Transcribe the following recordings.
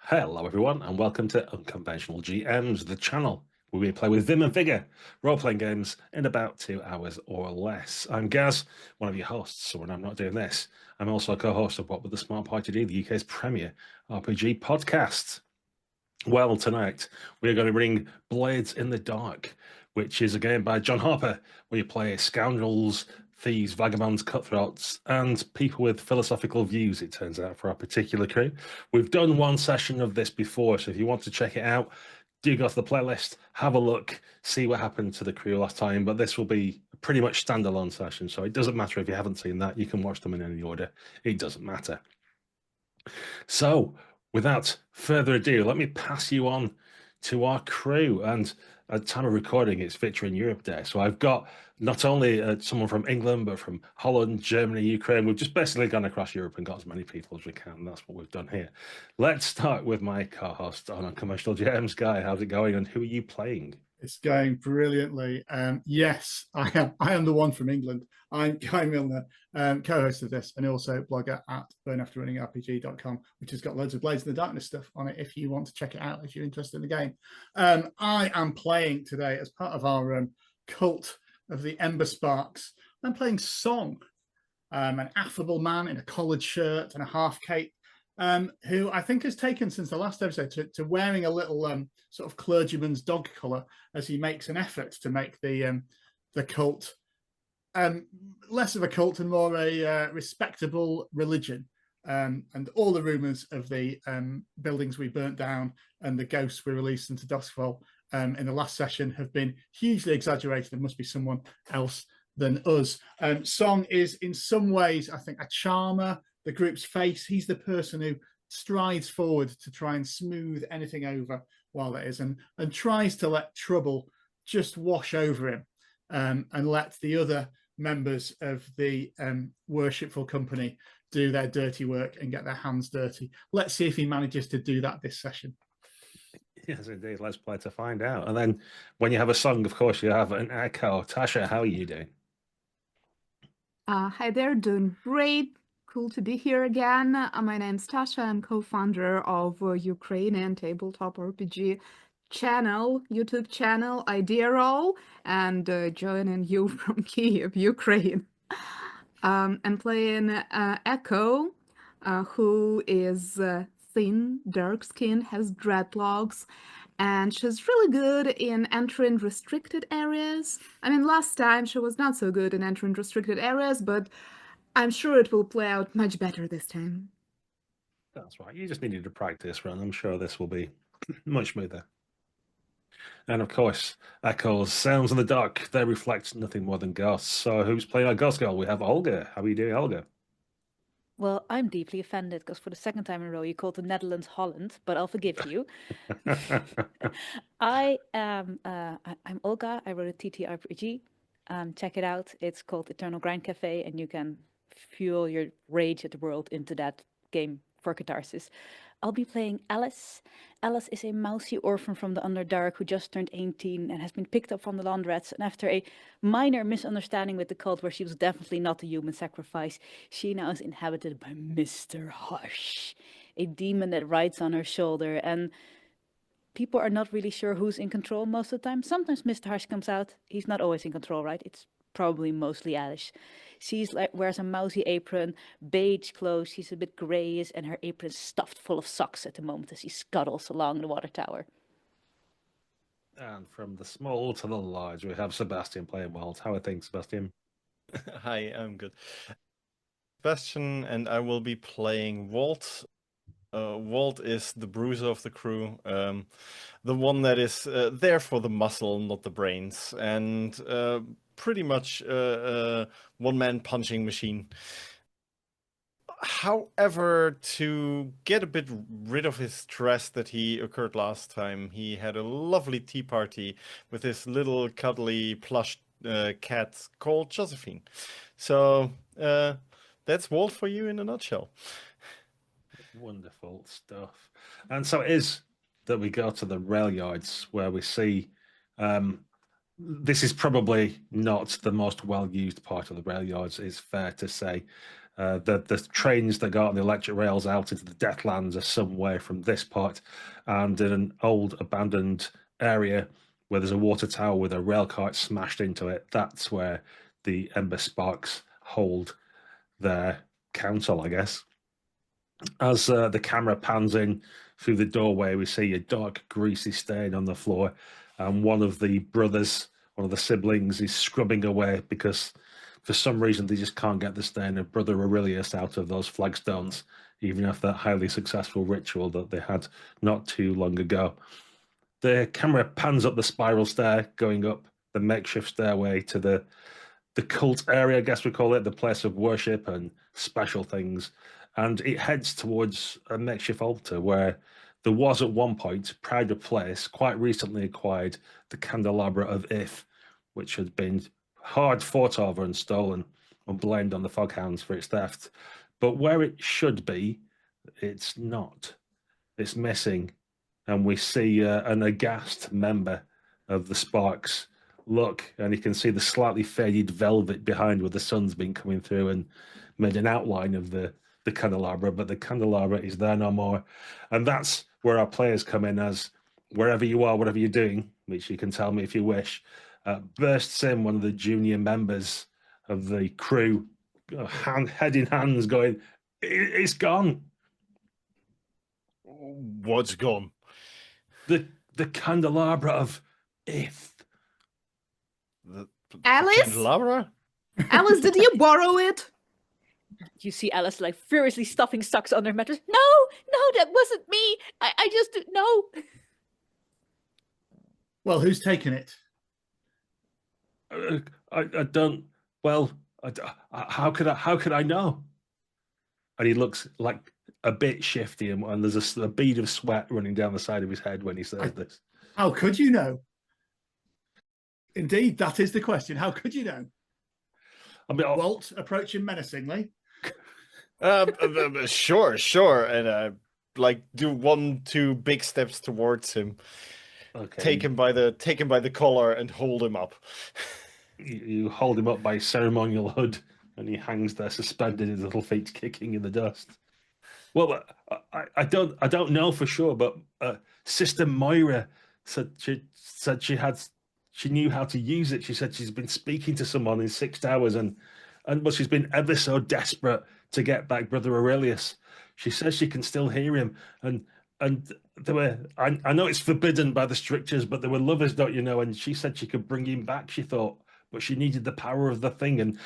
Hello everyone and welcome to Unconventional GMs, the channel where we play with vim and vigour, role-playing games in about 2 hours or less. I'm Gaz, one of your hosts, so when I'm not doing this, I'm also a co-host of What Would the Smart Party Do, the UK's premier RPG podcast. Well, tonight we are going to bring Blades in the Dark, which is a game by John Harper, where you play scoundrels, thieves, vagabonds, cutthroats, and people with philosophical views, it turns out, for our particular crew. We've done one session of this before, so if you want to check it out, do go to the playlist, have a look, see what happened to the crew last time, but this will be a pretty much standalone session, so it doesn't matter if you haven't seen that, you can watch them in any order, it doesn't matter. So, without further ado, let me pass you on to our crew. And at time of recording, it's Victory in Europe Day. So I've got not only someone from England, but from Holland, Germany, Ukraine. We've just basically gone across Europe and got as many people as we can. That's what we've done here. Let's start with my co-host on Unconventional GMs. Guy, how's it going? And who are you playing? It's going brilliantly. Yes, I am the one from England. I'm Guy Milner, co-host of this, and also blogger at burnafterrunningRPG.com, which has got loads of Blades in the Darkness stuff on it if you want to check it out, if you're interested in the game. I am playing today as part of our cult of the Ember Sparks. I'm playing Song, an affable man in a collared shirt and a half cape, who I think has taken since the last episode to wearing a little sort of clergyman's dog collar as he makes an effort to make the cult less of a cult and more a respectable religion. And all the rumours of the buildings we burnt down and the ghosts we released into Doskvol in the last session have been hugely exaggerated. There must be someone else than us. Song is in some ways, I think, a charmer, the group's face. He's the person who strides forward to try and smooth anything over while that is, and tries to let trouble just wash over him, and let the other members of the worshipful company do their dirty work and get their hands dirty. Let's see if he manages to do that this session. Yes, indeed. Let's play to find out. And then when you have a song, of course, you have an echo. Tasha, how are you doing? Hi there, doing great. Cool to be here again. My name's Tasha. I'm co-founder of Ukrainian tabletop RPG channel, YouTube channel, Idea Roll, and joining you from Kyiv, Ukraine. I'm playing Echo, who is thin, dark skin, has dreadlocks, and she's really good in entering restricted areas. I mean, last time she was not so good in entering restricted areas, but I'm sure it will play out much better this time. That's right. You just needed to practice run. I'm sure this will be much smoother. And of course, echoes, sounds in the dark, they reflect nothing more than ghosts. So who's playing our ghost girl? We have Olga. How are you doing, Olga? Well, I'm deeply offended because for the second time in a row you called the Netherlands Holland, but I'll forgive you. I'm Olga. I wrote a ttrpg. Check it out. It's called Eternal Grind Cafe, and you can fuel your rage at the world into that game for catharsis. I'll be playing Alice. Alice is a mousy orphan from the Underdark who just turned 18 and has been picked up from the laundrettes. And after a minor misunderstanding with the cult where she was definitely not a human sacrifice, she now is inhabited by Mr. Hush, a demon that rides on her shoulder. And people are not really sure who's in control most of the time. Sometimes Mr. Hush comes out. He's not always in control, right? It's probably mostly Alice. She's like wears a mousy apron, beige clothes. She's a bit grayish, and her apron is stuffed full of socks at the moment as she scuttles along the water tower. And from the small to the large, we have Sebastian playing Walt. How are things, Sebastian? Hi, I'm good. Sebastian, and I will be playing Walt. Walt is the bruiser of the crew, the one that is there for the muscle, not the brains, and pretty much one-man punching machine. However, to get a bit rid of his stress that he occurred last time, he had a lovely tea party with his little cuddly plush cat called Josephine. So that's Walt for you in a nutshell. Wonderful stuff. And so it is that we go to the rail yards where we see this is probably not the most well-used part of the rail yards, it's fair to say. The trains that go on the electric rails out into the Deathlands are somewhere from this part, and in an old abandoned area where there's a water tower with a rail cart smashed into it. That's where the Ember Sparks hold their council, I guess. As the camera pans in through the doorway, we see a dark, greasy stain on the floor, and one of the brothers, one of the siblings, is scrubbing away because for some reason they just can't get the stain of Brother Aurelius out of those flagstones, even after that highly successful ritual that they had not too long ago. The camera pans up the spiral stair, going up the makeshift stairway to the cult area, I guess we call it, the place of worship and special things. And it heads towards a makeshift altar where there was at one point, pride of place, quite recently acquired the candelabra of If, which had been hard fought over and stolen and blamed on the foghounds for its theft. But where it should be, it's not. It's missing. And we see an aghast member of the Sparks look, and you can see the slightly faded velvet behind where the sun's been coming through and made an outline of the candelabra, but the candelabra is there no more. And that's where our players come in, as wherever you are, whatever you're doing, which you can tell me if you wish, bursts in one of the junior members of the crew, head in hands, going, "It's gone." What's gone? The candelabra of If. The Alice? candelabra? Alice, did you borrow it? You see Alice like furiously stuffing socks under her mattress. No, that wasn't me. I just no. Well, who's taken it? I don't. Well, how could I know? And he looks like a bit shifty, and there's a bead of sweat running down the side of his head when he says this. How could you know? Indeed, that is the question. How could you know? I mean, Walt approaching menacingly. Sure, and like do 1-2 big steps towards him. okay. Take him by the collar and hold him up. You hold him up by ceremonial hood, and he hangs there suspended, his little feet kicking in the dust. Well, I don't know for sure, but Sister Moira said she knew how to use it. She said she's been speaking to someone in 6 hours, but she's been ever so desperate to get back Brother Aurelius. She says she can still hear him, and there were. I know it's forbidden by the strictures, but they were lovers, don't you know? And she said she could bring him back. She thought, but she needed the power of the thing. And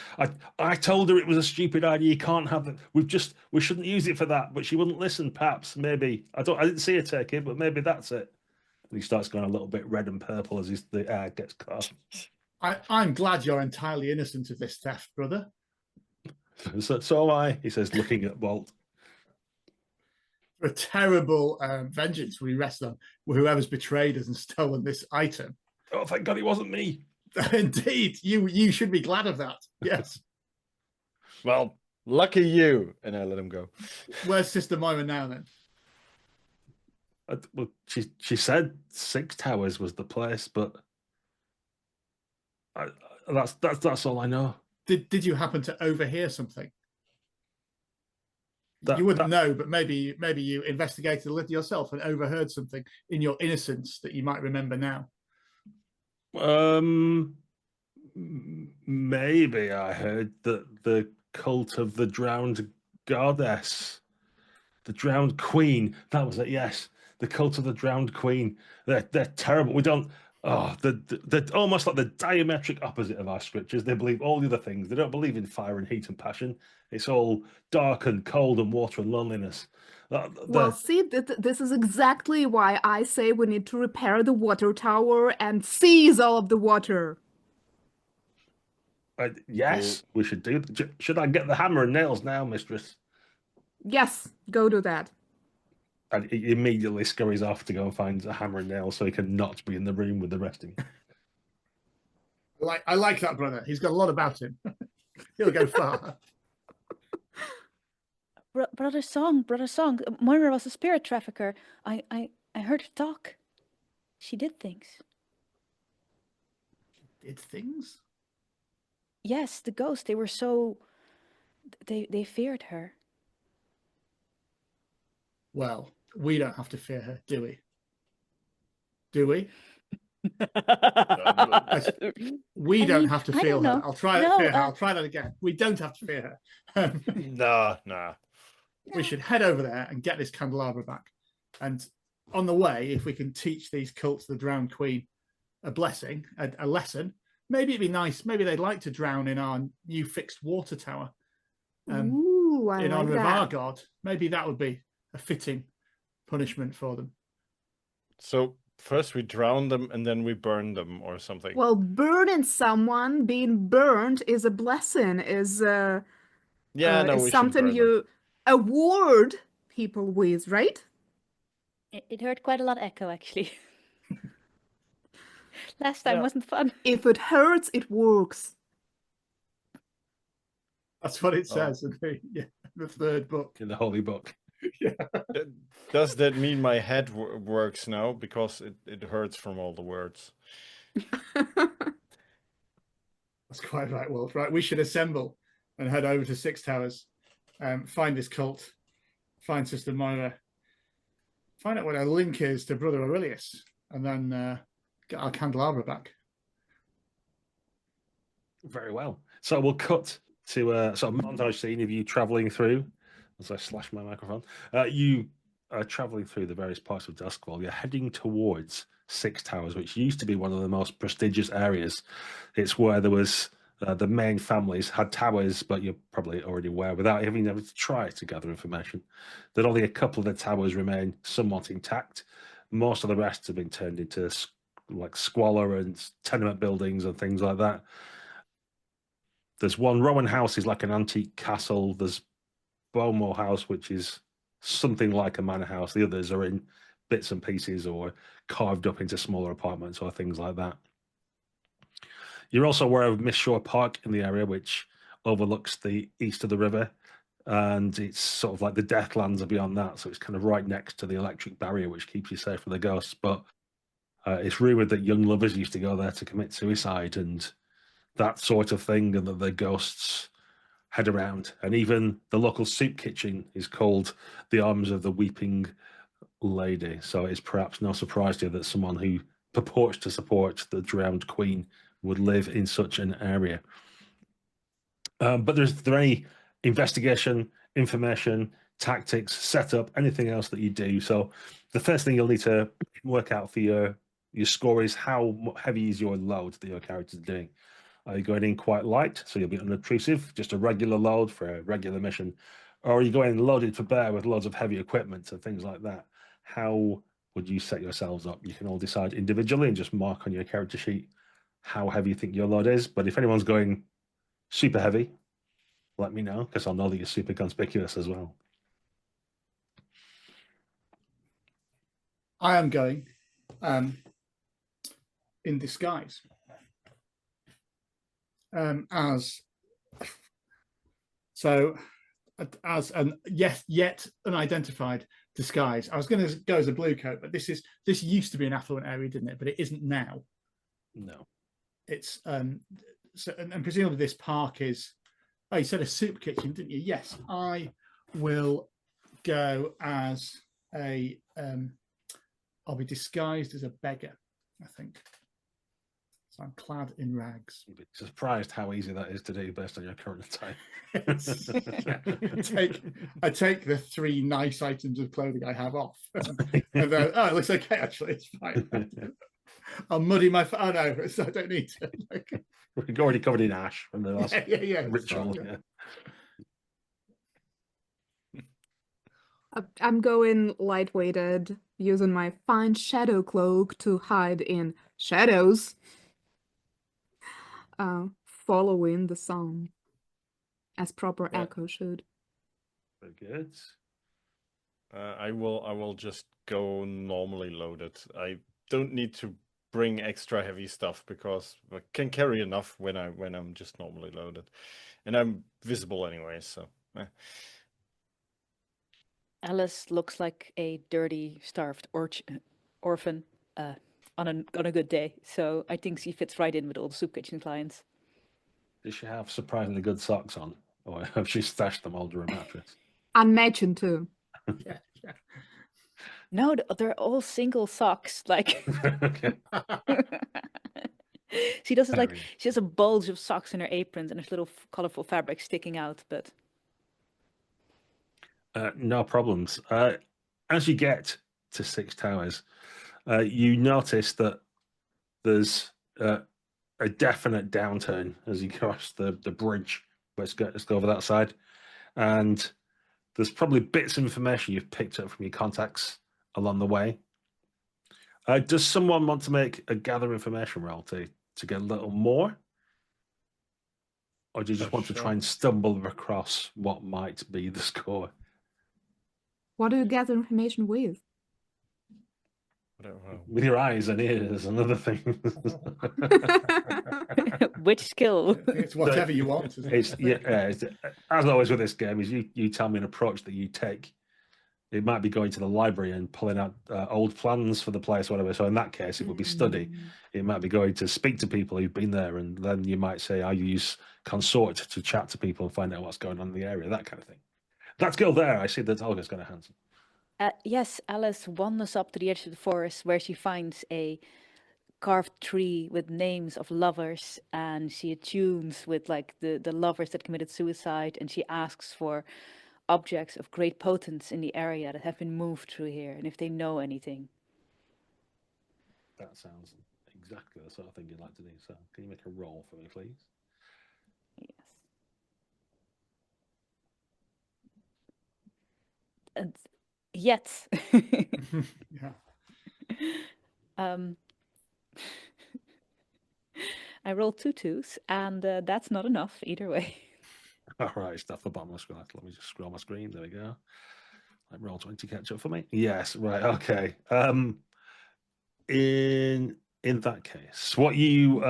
I told her it was a stupid idea. You can't have it. We shouldn't use it for that. But she wouldn't listen. Perhaps, maybe. I didn't see her take it, but maybe that's it. And he starts going a little bit red and purple as the air gets cut off. I'm glad you're entirely innocent of this theft, brother. So am I, he says, looking at Walt. For a terrible vengeance we rest on whoever's betrayed us and stolen this item. Oh, thank God it wasn't me. Indeed, you should be glad of that. Yes. Well, lucky you. And I let him go. Where's Sister Moira now then? Well, she said 6 Towers was the place, but that's all I know. Did you happen to overhear something? You wouldn't know, but maybe you investigated a little yourself and overheard something in your innocence that you might remember now. Maybe I heard that the cult of the drowned goddess, the drowned queen. That was it. Yes, the cult of the drowned queen. They're terrible. We don't. Oh, they're almost like the diametric opposite of our scriptures. They believe all the other things. They don't believe in fire and heat and passion. It's all dark and cold and water and loneliness. Well, see, this is exactly why I say we need to repair the water tower and seize all of the water. Yes, we should do. Should I get the hammer and nails now, mistress? Yes, go do that. And he immediately scurries off to go and find a hammer and nail so he can not be in the room with the rest of you. I like that brother. He's got a lot about him. He'll go far. Brother Song. Moira was a spirit trafficker. I heard her talk. She did things. Did things? Yes, the ghosts, they were so They feared her. Well, we don't have to fear her, do we? Do we? We I don't mean, have to I fear don't her. know. I'll try No, fear her. I'll try that again. We don't have to fear her. Nah. We should head over there and get this candelabra back. And on the way, if we can teach these cults the drowned queen a blessing, a lesson, maybe it'd be nice. Maybe they'd like to drown in our new fixed water tower. Ooh, I In like honor of our that. god. Maybe that would be a fitting punishment for them. So first we drown them and then we burn them or something. Well, burning someone, being burned is a blessing, is no, is we should something burn them. you award people with, right? it heard quite a lot of echo, actually. Last time Yeah. wasn't fun. If it hurts, it works. That's what it Oh. says in the third book. In the holy book. Does that mean my head works now? Because it hurts from all the words. That's quite right, Wolf. Right, we should assemble and head over to Six Towers, find this cult, find Sister Moira, find out what our link is to Brother Aurelius, and then get our candelabra back. Very well. So we'll cut to a sort of montage scene of you traveling through. As I slash my microphone, you are traveling through the various parts of Doskvol. You're heading towards Six Towers, which used to be one of the most prestigious areas. It's where there was the main families had towers, but you're probably already aware, without even having to try to gather information, that only a couple of the towers remain somewhat intact. Most of the rest have been turned into like squalor and tenement buildings and things like that. There's one Roman house is like an antique castle. There's Bowmore House, which is something like a manor house. The others are in bits and pieces or carved up into smaller apartments or things like that. You're also aware of Miss Shore Park in the area, which overlooks the east of the river, and it's sort of like the Deathlands are beyond that, so it's kind of right next to the electric barrier, which keeps you safe from the ghosts. But it's rumored that young lovers used to go there to commit suicide and that sort of thing, and that the ghosts head around. And even the local soup kitchen is called the Arms of the Weeping Lady. So it's perhaps no surprise to you that someone who purports to support the drowned queen would live in such an area. But is there any investigation, information, tactics, setup, anything else that you do? So the first thing you'll need to work out for your score is how heavy is your load that your character's doing. Are you going in quite light, so you'll be unobtrusive, just a regular load for a regular mission? Or are you going loaded for bear with loads of heavy equipment and things like that? How would you set yourselves up? You can all decide individually and just mark on your character sheet how heavy you think your load is. But if anyone's going super heavy, let me know, because I'll know that you're super conspicuous as well. I am going in disguise. As an yet unidentified disguise. I was going to go as a blue coat, but this used to be an affluent area, didn't it? But it isn't now. No, it's and presumably this park is. Oh, you said a soup kitchen, didn't you? Yes, I will go as a. I'll be disguised as a beggar, I think. So I'm clad in rags. you'll be surprised how easy that is to do based on your current type. I take the 3 nice items of clothing I have off, and then it looks okay. Actually, it's fine. I'll muddy my. Oh no, so I don't need to. We're already covered in ash from the last Yeah. ritual. Fine, I'm going lightweighted, using my fine shadow cloak to hide in shadows, following the song, as proper Yeah. echo should. Very good. I will just go normally loaded. I don't need to bring extra heavy stuff because I can carry enough when I'm just normally loaded, and I'm visible anyway. So. Alice looks like a dirty, starved orphan on a good day. So I think she fits right in with all the soup kitchen clients. Does she have surprisingly good socks on? Or have she stashed them under a mattress? And matching too. Yeah, yeah. No, they're all single socks. Like Okay. she does it Fair like enough. she has a bulge of socks in her apron and there's little colorful fabric sticking out. But No problems. As you get to Six Towers, you notice that there's a definite downturn as you cross the bridge. Let's go over that side. And there's probably bits of information you've picked up from your contacts along the way. Does someone want to make a gather information roll to get a little more? Or do you just want to Sure. try and stumble across what might be the score? What do you gather information with? I don't know. With your eyes and ears and other things. which skill? I think it's whatever you want. Isn't It's, it? as always with this game, is you tell me an approach that you take. It might be going to the library and pulling out old plans for the place, whatever. So in that case, it would be study. It might be going to speak to people who've been there, and then you might say, I use consort to chat to people and find out what's going on in the area, that kind of thing. That skill there, I see that Olga's got a hand. Yes, Alice wanders up to the edge of the forest where she finds a carved tree with names of lovers, and she attunes with like the lovers that committed suicide, and she asks for objects of great potence in the area that have been moved through here, and if they know anything. That sounds exactly the sort of thing you'd like to do. So can you make a roll for me, please? Yes. And yet, Yeah. I rolled 2 2s, and that's not enough either way. All right, stuff the bottom of the screen. Let me just scroll my screen. There we go. Like roll 20 catch up for me. Yes, right. Okay. In that case, what you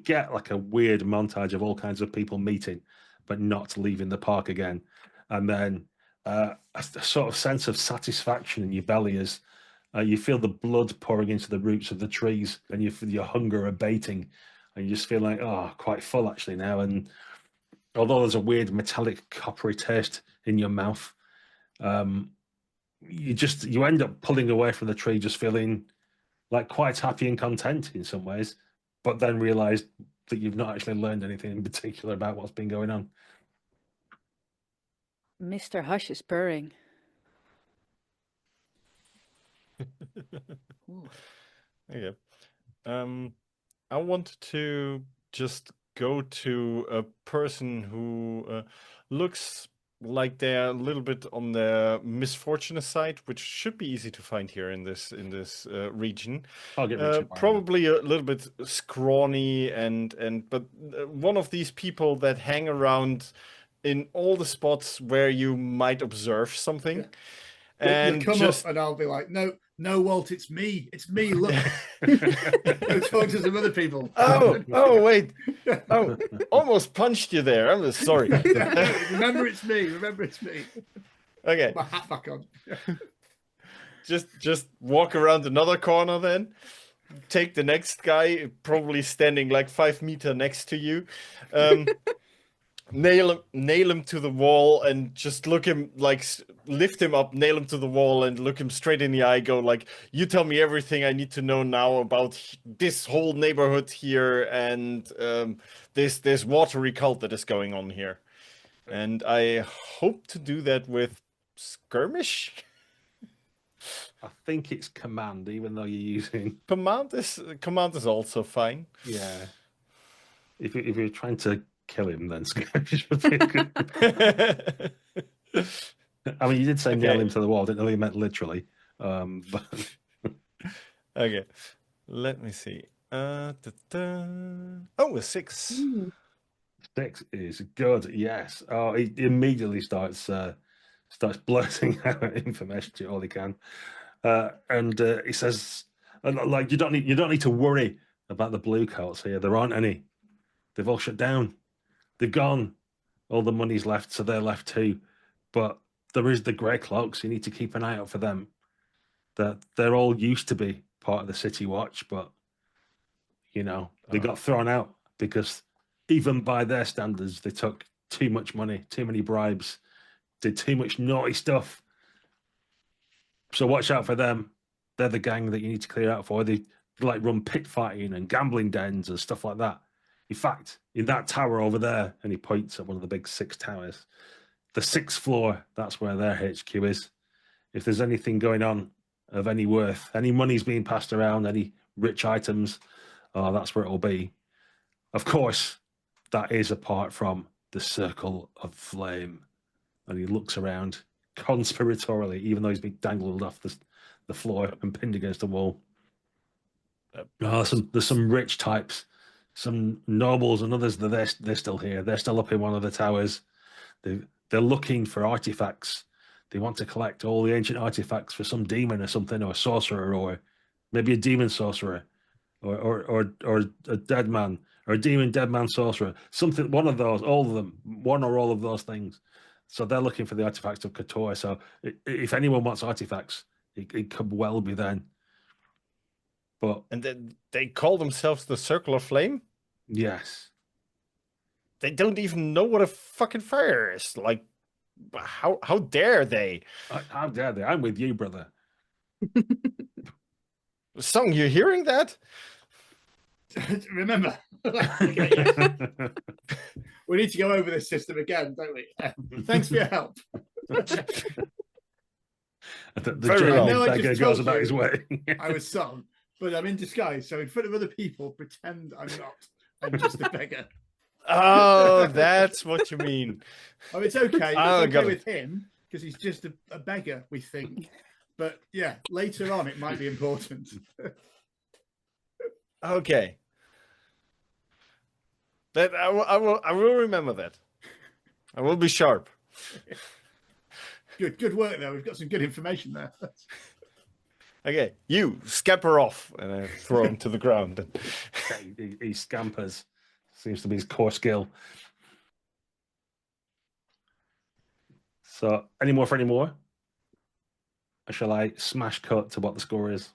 get like a weird montage of all kinds of people meeting, but not leaving the park again, and then a sort of sense of satisfaction in your belly as you feel the blood pouring into the roots of the trees, and you feel your hunger abating, and you just feel like, oh, quite full actually now. And although there's a weird metallic coppery taste in your mouth, you end up pulling away from the tree just feeling like quite happy and content in some ways, but then realize that you've not actually learned anything in particular about what's been going on. Mr. Hush is purring. Okay. I want to just go to a person who looks like they're a little bit on the misfortunate side, which should be easy to find here in this region. I'll get Richard. Probably a little bit scrawny but one of these people that hang around in all the spots where you might observe something. Yeah. And you'll come just up and I'll be like, no, Walt, it's me. It's me. Look. Go talk to some other people. oh, wait. Oh, almost punched you there. I'm sorry. Remember, it's me. Remember, it's me. Okay. My hat back on. Just walk around another corner then. Take the next guy, probably standing like 5 meters next to you. Nail him to the wall and just lift him up, nail him to the wall and look him straight in the eye, go like, you tell me everything I need to know now about this whole neighborhood here and this watery cult that is going on here. And I hope to do that with skirmish. I think it's command, even though you're using Command is also fine. Yeah. If you're trying to kill him, then skirmish would be good. I mean, you did say nail him to the wall. I didn't know you meant literally. But okay, let me see. Oh, a 6. 6 is good. Yes. Oh, he immediately starts blurting out information to you all he can, and he says, "Like you don't need to worry about the blue coats here. There aren't any. They've all shut down. They've gone. All the money's left, so they're left too. But there is the grey cloaks. You need to keep an eye out for them. That they're all used to be part of the city watch, but they got thrown out because even by their standards, they took too much money, too many bribes, did too much naughty stuff. So watch out for them. They're the gang that you need to clear out for. They like run pit fighting and gambling dens and stuff like that. In fact, in that tower over there, and he points at one of the big 6 towers, the 6th floor, that's where their HQ is. If there's anything going on of any worth, any money's being passed around, any rich items, that's where it'll be. Of course, that is apart from the Circle of Flame. And he looks around conspiratorially, even though he's been dangled off the floor and pinned against the wall. There's some rich types, some nobles and others. They're still here. They're still up in one of the towers. They're looking for artifacts. They want to collect all the ancient artifacts for some demon or something, or a sorcerer, or maybe a demon sorcerer, or a dead man, or a demon dead man sorcerer. Something, one of those, all of them, one or all of those things. So they're looking for the artifacts of Kotor. So if anyone wants artifacts, it could well be then. And they call themselves the Circle of Flame? Yes. They don't even know what a fucking fire is. Like, how dare they? How dare they? I'm with you, brother. Song, you hearing that? Remember, okay, we need to go over this system again, don't we? Thanks for your help. The Very well. giant beggar goes about his way. I was some, but I'm in disguise, so in front of other people, pretend I'm not. I'm just a beggar. Oh, that's what you mean. Oh, it's okay. Oh, It's okay with him because he's just a beggar, we think. But yeah, later on, it might be important. Okay. That I will remember that. I will be sharp. Good work there. We've got some good information there. Okay, you scamper off, and I throw him to the ground. He scampers. Seems to be his core skill. So, any more for any more? Or shall I smash cut to what the score is?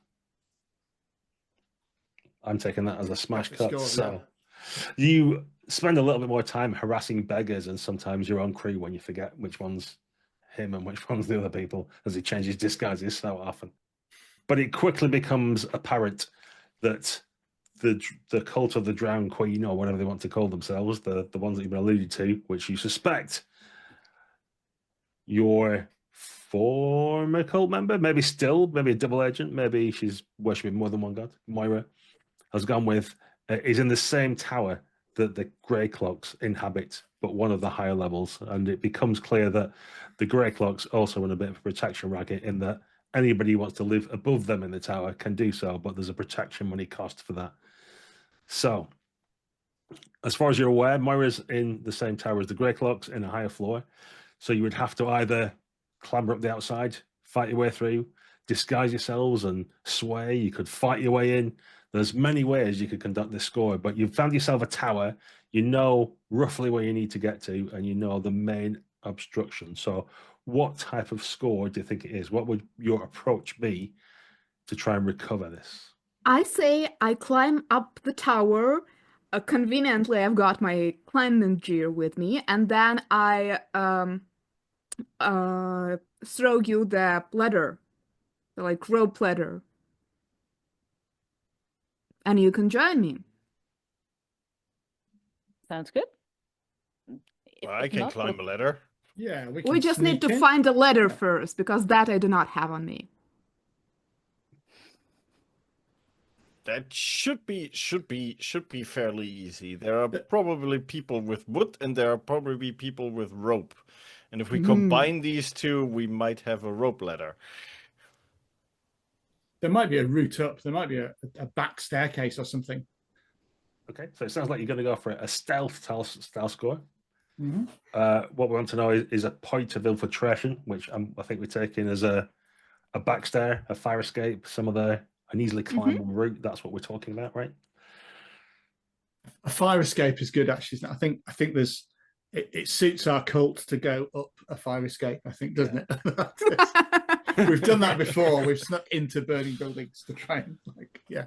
I'm taking that as a smash cut. Score, so, you spend a little bit more time harassing beggars and sometimes your own crew when you forget which one's him and which one's the other people, as he changes disguises so often. But it quickly becomes apparent that the cult of the Drowned Queen, or whatever they want to call themselves, the ones that you've been alluded to, which you suspect your former cult member, maybe a double agent, maybe she's worshipping more than one god, Moira, has gone with, is in the same tower that the Grey Cloaks inhabit, but one of the higher levels. And it becomes clear that the Grey Cloaks also run a bit of a protection racket, in that anybody who wants to live above them in the tower can do so, but there's a protection money cost for that. So, as far as you're aware, Moira's in the same tower as the Grey Cloaks in a higher floor. So you would have to either clamber up the outside, fight your way through, disguise yourselves and sway. You could fight your way in. There's many ways you could conduct this score, but you've found yourself a tower. You know roughly where you need to get to, and you know the main obstruction. So what type of score do you think it is? What would your approach be to try and recover this? I say I climb up the tower. Conveniently, I've got my climbing gear with me, and then I throw you the ladder, like rope ladder, and you can join me. Sounds good. Well, I can Not climb a ladder. Yeah, We just need to sneak in. find a ladder first, because that I do not have on me. That should be fairly easy. There are probably people with wood, and there are probably people with rope. And if we combine these two, we might have a rope ladder. There might be a route up. There might be a back staircase or something. Okay, so it sounds like you're going to go for a stealth score. Mm-hmm. What we want to know is a point of infiltration, which I think we're taking as a back stair, a fire escape, an easily climbable route. That's what we're talking about, right? A fire escape is good, actually. I think there's it suits our cult to go up a fire escape. I think, doesn't it? We've done that before. We've snuck into burning buildings to try and yeah.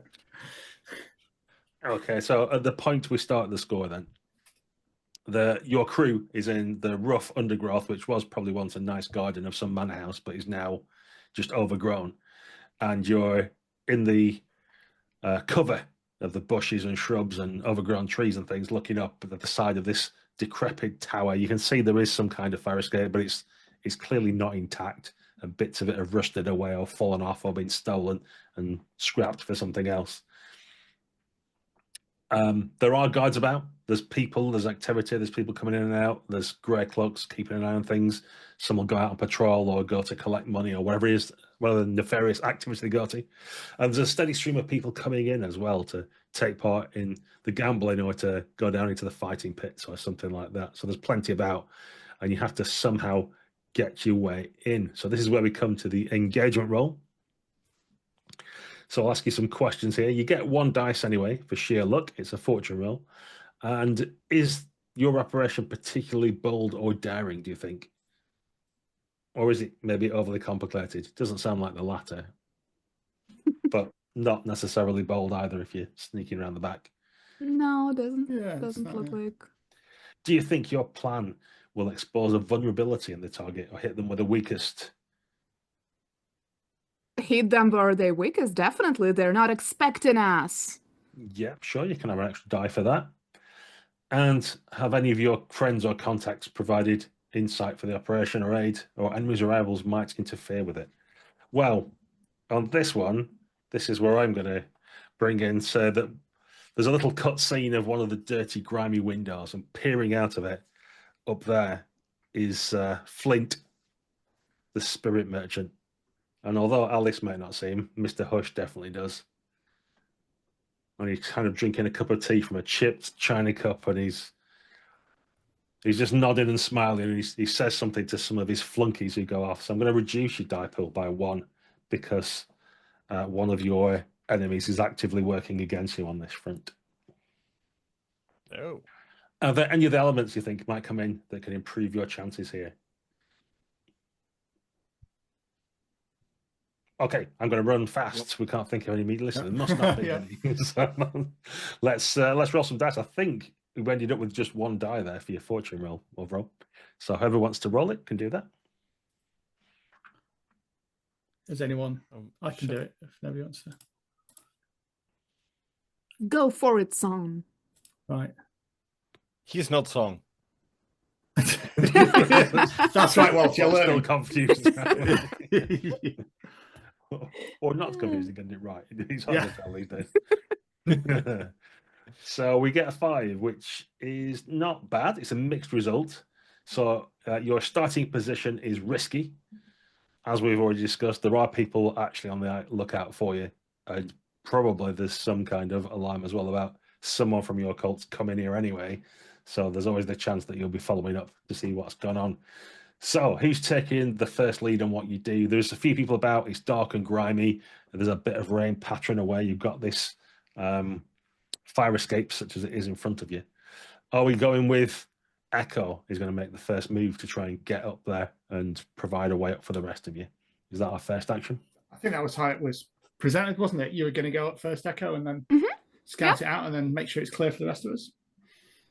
Okay, so at the point we start the score, then your crew is in the rough undergrowth, which was probably once a nice garden of some manor house, but is now just overgrown. And you're in the cover of the bushes and shrubs and overgrown trees and things, looking up at the side of this decrepit tower. You can see there is some kind of fire escape, but it's clearly not intact, and bits of it have rusted away or fallen off or been stolen and scrapped for something else. There are guards about. There's people, there's activity, there's people coming in and out. There's grey cloaks keeping an eye on things. Some will go out on patrol or go to collect money or whatever it is, whatever the nefarious activity they go to. And there's a steady stream of people coming in as well to take part in the gambling or to go down into the fighting pits or something like that. So there's plenty about, and you have to somehow get your way in. So this is where we come to the engagement roll. So I'll ask you some questions here. You get 1 dice anyway for sheer luck. It's a fortune roll. And is your operation particularly bold or daring, do you think? Or is it maybe overly complicated? It doesn't sound like the latter, but not necessarily bold either if you're sneaking around the back. No, it doesn't. Yeah, Doesn't look like. Do you think your plan will expose a vulnerability in the target or hit them with the weakest? Hit them where they weakest, definitely. They're not expecting us. Yeah, sure, you can have an extra die for that. And have any of your friends or contacts provided insight for the operation or aid, or enemies or rivals might interfere with it? Well, on this one, this is where I'm going to bring in, so that there's a little cut scene of one of the dirty, grimy windows, and peering out of it, up there, is Flint, the spirit merchant. And although Alice might not see him, Mr. Hush definitely does. And he's kind of drinking a cup of tea from a chipped china cup, and he's just nodding and smiling, and he says something to some of his flunkies who go off. So I'm going to reduce your die pool by 1 because one of your enemies is actively working against you on this front. Oh. Are there any of the elements you think might come in that can improve your chances here? Okay, I'm going to run fast. We can't think of any immediately. So there must not be any. So, let's roll some dice. I think we ended up with just 1 die there for your fortune roll overall. So whoever wants to roll it can do that. Is anyone? I can do it if nobody wants to. Go for it, son. Right. He's not Song. That's right, Walt. You're Still learning. confused. Or not confused and getting it right. He's hard to tell these days. So we get a 5, which is not bad. It's a mixed result. So your starting position is risky. As we've already discussed, there are people actually on the lookout for you. And probably there's some kind of alarm as well about someone from your cults coming here anyway. So there's always the chance that you'll be following up to see what's gone on. So who's taking the first lead on what you do? There's a few people about. It's dark and grimy. There's a bit of rain pattering away. You've got this fire escape such as it is in front of you. Are we going with Echo is going to make the first move to try and get up there and provide a way up for the rest of you? Is that our first action? I think that was how it was presented, wasn't it? You were going to go up first, Echo, and then scout it out and then make sure it's clear for the rest of us.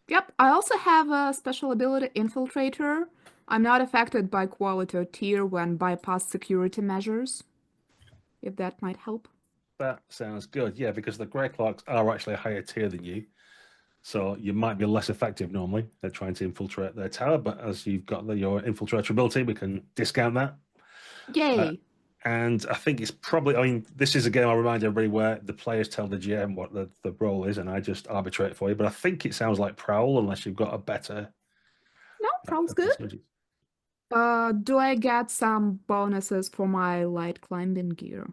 Yep, I also have a special ability, Infiltrator. I'm not affected by quality or tier when bypass security measures, if that might help. That sounds good. Yeah, because the Grey Clerks are actually a higher tier than you. So you might be less effective normally at trying to infiltrate their tower, but as you've got your infiltrator ability, we can discount that. Yay! And I think it's probably, I mean, this is a game, I'll remind everybody, where the players tell the GM what the role is, and I just arbitrate for you. But I think it sounds like Prowl, unless you've got a better... No, Prowl's good. Do I get some bonuses for my light climbing gear?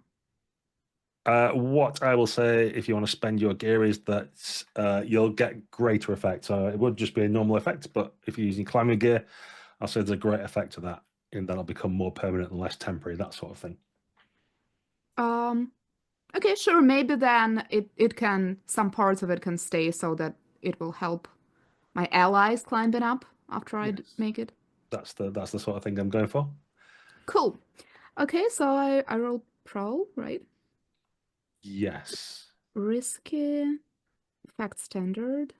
What I will say, if you want to spend your gear, is that you'll get greater effect. So it would just be a normal effect, but if you're using climbing gear, I'll say there's a great effect to that, and that'll become more permanent and less temporary, that sort of thing. Okay, sure. Maybe then it can, some parts of it can stay so that it will help my allies climbing up after I make it. That's the sort of thing I'm going for. Cool. Okay, so I roll Prowl, right? Yes. Risky. Effect standard.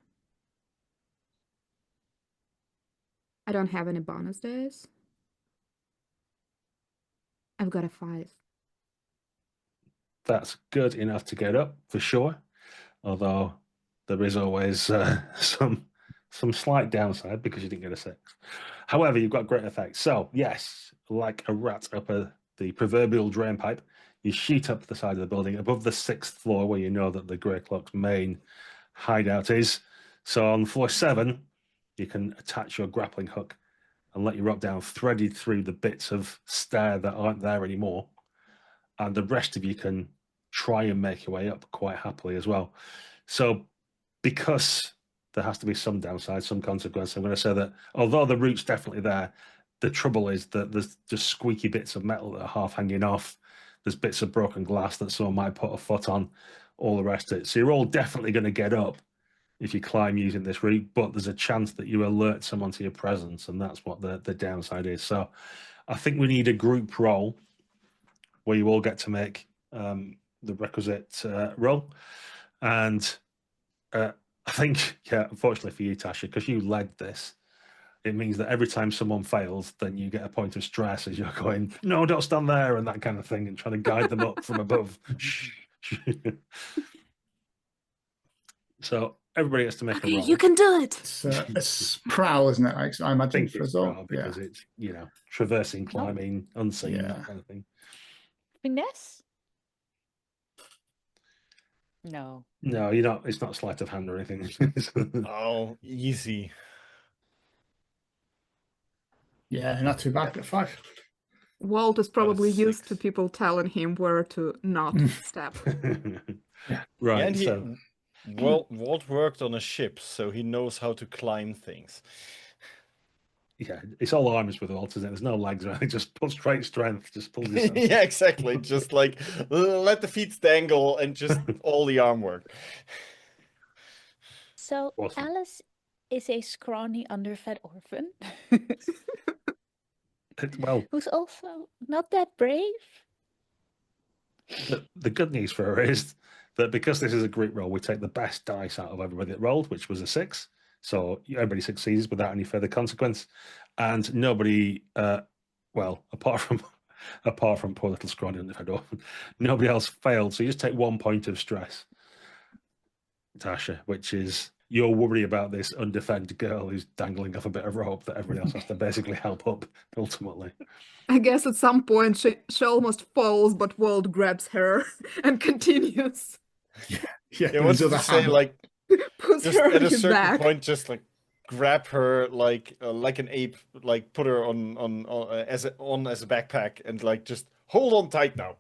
I don't have any bonus days. I've got a 5. That's good enough to get up for sure. Although there is always some slight downside because you didn't get a 6. However, you've got great effects. So yes, like a rat up the proverbial drain pipe, you shoot up the side of the building above the 6th floor where you know that the Grey Cloak's main hideout is. So on floor 7, you can attach your grappling hook and let your rope down threaded through the bits of stair that aren't there anymore. And the rest of you can try and make your way up quite happily as well. So because there has to be some downside, some consequence, I'm going to say that although the route's definitely there, the trouble is that there's just squeaky bits of metal that are half hanging off. There's bits of broken glass that someone might put a foot on, all the rest of it. So you're all definitely going to get up if you climb using this route, but there's a chance that you alert someone to your presence, and that's what the downside is. So I think we need a group roll where you all get to make the requisite roll. And I think, yeah, unfortunately for you, Tasha, because you led this, it means that every time someone fails, then you get a point of stress as you're going, no, don't stand there, and that kind of thing, and trying to guide them up from above. So everybody gets to make a roll. You can do it. It's prowl, isn't it? I I imagine think for it's us all. prowl because it's, traversing, climbing, unseen, Yeah. that kind of thing. Finesse? No. No, you're not. It's not sleight of hand or anything. Oh, easy. Yeah, not too bad. Got 5. Walt is probably used to 6. people telling him where to not step. Right. Yeah, and So Walt worked on a ship, so he knows how to climb things. yeah, it's all arms with Walt, isn't it? There's no legs, right? Just pull straight strength. Just pull yourself. Yeah, exactly. Just like let the feet dangle and just all the arm work. So Awesome. Alice is a scrawny, underfed orphan Well, who's also not that brave. the good news for her is that because this is a group roll, we take the best dice out of everybody that rolled, which was a 6. So everybody succeeds without any further consequence, and nobody, well, apart from poor little scrawny underfed orphan, nobody else failed. So you just take 1 point of stress, Tasha, which is your worry about this underfed girl who's dangling off a bit of rope that everybody else has to basically help up ultimately. I guess at some point she almost falls, but Walt grabs her and continues. Yeah, I wanted to say, like, Puts just her on at a his certain back. point, just like grab her like an ape, like put her on as a backpack, and like just hold on tight now.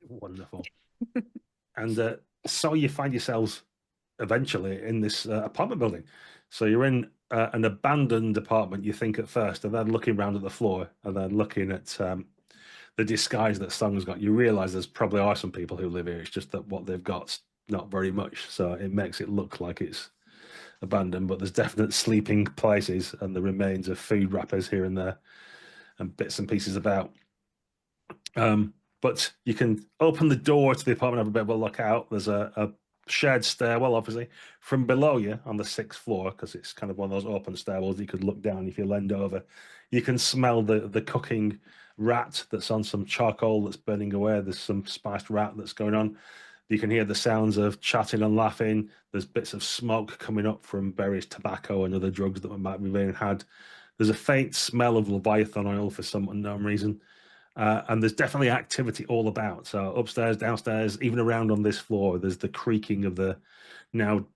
Wonderful. And so you find yourselves eventually in this apartment building. So you're in an abandoned apartment, you think at first, and then looking around at the floor, and then looking at the disguise that Song's got, you realize there's probably are some people who live here. It's just that what they've got's not very much. So it makes it look like it's abandoned, but there's definite sleeping places and the remains of food wrappers here and there and bits and pieces about. But you can open the door to the apartment, have a bit of a look out. There's a shared stairwell, obviously, from below you on the 6th floor, because it's kind of one of those open stairwells you could look down if you leaned over. You can smell the cooking rat that's on some charcoal that's burning away. There's some spiced rat that's going on. You can hear the sounds of chatting and laughing. There's bits of smoke coming up from various tobacco and other drugs that might be being had. There's a faint smell of Leviathan oil for some unknown reason. And there's definitely activity all about. So upstairs, downstairs, even around on this floor, there's the creaking of the now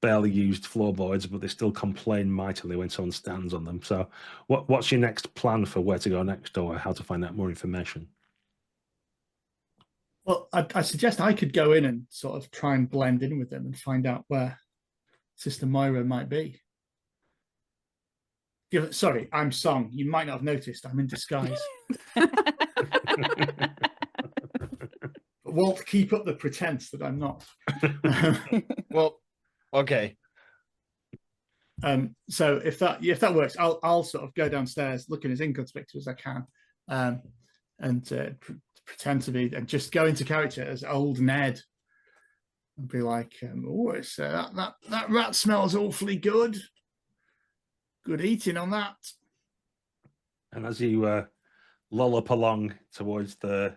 barely used floorboards, but they still complain mightily when someone stands on them. So what's your next plan for where to go next or how to find out more information? Well, I suggest I could go in and sort of try and blend in with them and find out where Sister Moira might be. Sorry, I'm Song. You might not have noticed I'm in disguise. But Walt, keep up the pretense that I'm not. Well, okay. So if that works, I'll sort of go downstairs looking as inconspicuous as I can, and pretend to be, and just go into character as old Ned, and be like, "Oh, it's that rat smells awfully good." Good eating on that. And as you lollop along towards the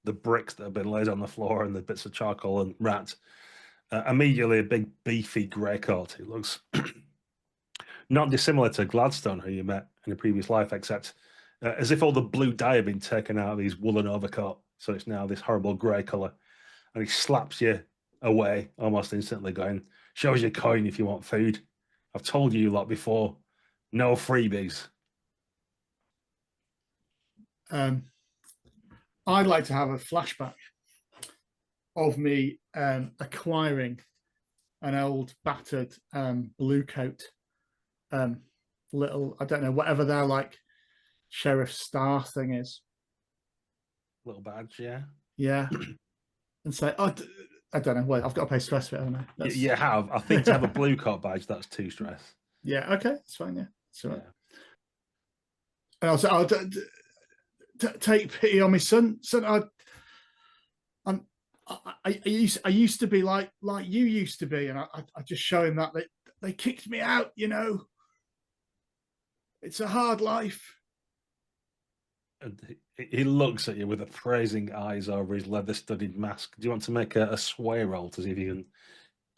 bricks that have been laid on the floor and the bits of charcoal and rat, immediately a big beefy grey coat who looks not dissimilar to Gladstone, who you met in a previous life, except as if all the blue dye had been taken out of his woolen overcoat, so it's now this horrible grey colour. And he slaps you away almost instantly, going, "Show us your coin if you want food. I've told you lot before, no freebies." I'd like to have a flashback of me acquiring an old battered blue coat, little, I don't know, whatever their like sheriff star thing is. Little badge, yeah. Yeah. And say, oh, I don't know. Wait, I've got to pay stress for it, haven't I? You have. I think to have a blue coat badge, that's 2 stress. Yeah, okay, it's fine, yeah. It's all right. Yeah. And I'll say, oh, take pity on me, son. I used to be like you used to be, and I just show him that they kicked me out, you know. It's a hard life. And he looks at you with appraising eyes over his leather-studded mask. Do you want to make a sway roll to see if you can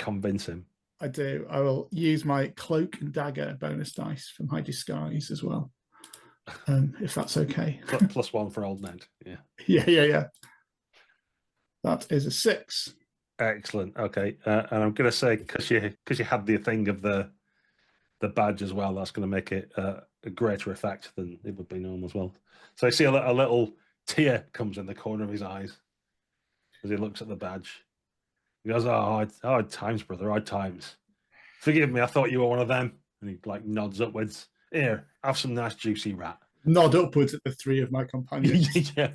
convince him? I do. I will use my cloak and dagger bonus dice for my disguise as well, if that's okay. +1 for old Ned. Yeah. Yeah. That is a 6. Excellent. Okay, and I'm going to say because you had the thing of the badge as well, that's going to make it a greater effect than it would be normal as well. So I see a little tear comes in the corner of his eyes as he looks at the badge. He goes, "Oh, hard times, brother, hard times. Forgive me, I thought you were one of them." And he like nods upwards. "Here, have some nice juicy rat." Nod upwards at the 3 of my companions. Yeah.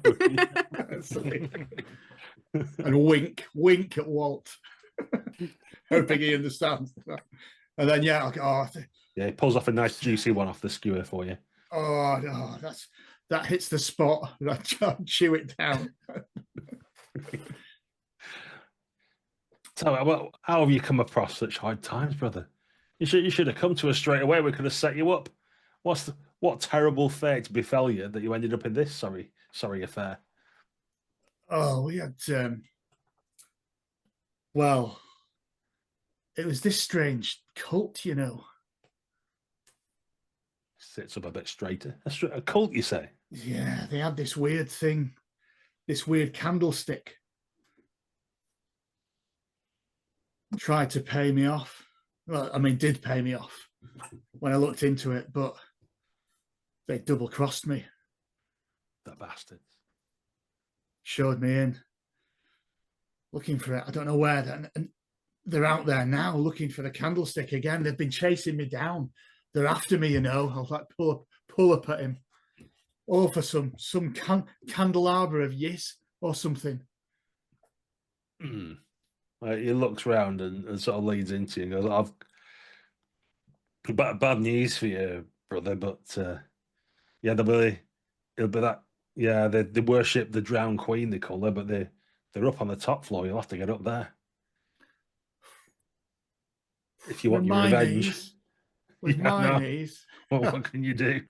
And wink at Walt, hoping he understands. And then yeah, Yeah, he pulls off a nice juicy one off the skewer for you. Oh, that hits the spot. I chew it down. So, well, how have you come across such hard times, brother? You should have come to us straight away. We could have set you up. What terrible fate befell you that you ended up in this sorry affair? Oh, we had well, it was this strange cult, you know. Sits up a bit straighter. A cult, you say? Yeah, they had this weird thing, this weird candlestick. Tried to pay me off. Well, I mean, did pay me off when I looked into it, but they double-crossed me. The bastards. Showed me in. Looking for it. I don't know where. And they're out there now looking for the candlestick again. They've been chasing me down. They're after me, you know. I'll like pull up at him. Or for some candelabra of yes or something. He looks round and sort of leads into you and goes, "I've bad news for you, brother, but yeah, it'll be that. Yeah, they worship the drowned queen, they call her, but they're up on the top floor. You'll have to get up there if you want your revenge." With my knees. What can you do?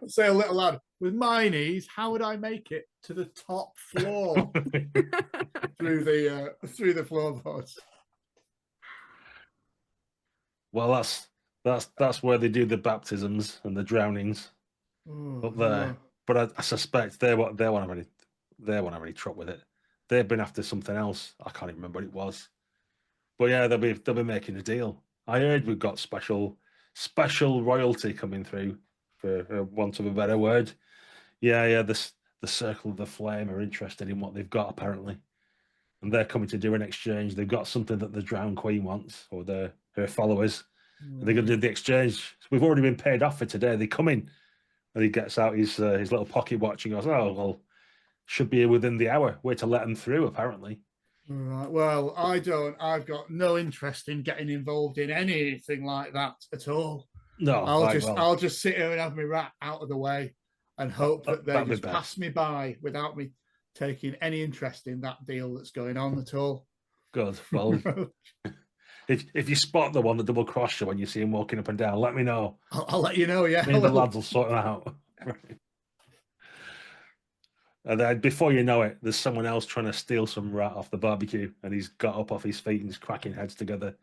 Say a little lad, with my knees, how would I make it to the top floor through the floorboards? Well, that's where they do the baptisms and the drownings up there. No. But I suspect they won't have any trouble with it. They've been after something else. I can't even remember what it was. But yeah, they'll be making a deal. I heard we've got special royalty coming through, for want of a better word. Yeah. The Circle of the Flame are interested in what they've got apparently, and they're coming to do an exchange. They've got something that the drowned queen wants, or her followers. And they're going to do the exchange. We've already been paid off for today. They come in, and he gets out his little pocket watch and goes, "Oh well, should be within the hour. We're to let them through apparently." Right. Well, I've got no interest in getting involved in anything like that at all. No, I'll just sit here and have my rat out of the way and hope that they just pass me by without me taking any interest in that deal that's going on at all. Good. Well, if you spot the one that double crossed you when you see him walking up and down, let me know. I'll let you know. Yeah, Me and the lads will sort him out. And then before you know it, there's someone else trying to steal some rat off the barbecue, and he's got up off his feet and he's cracking heads together.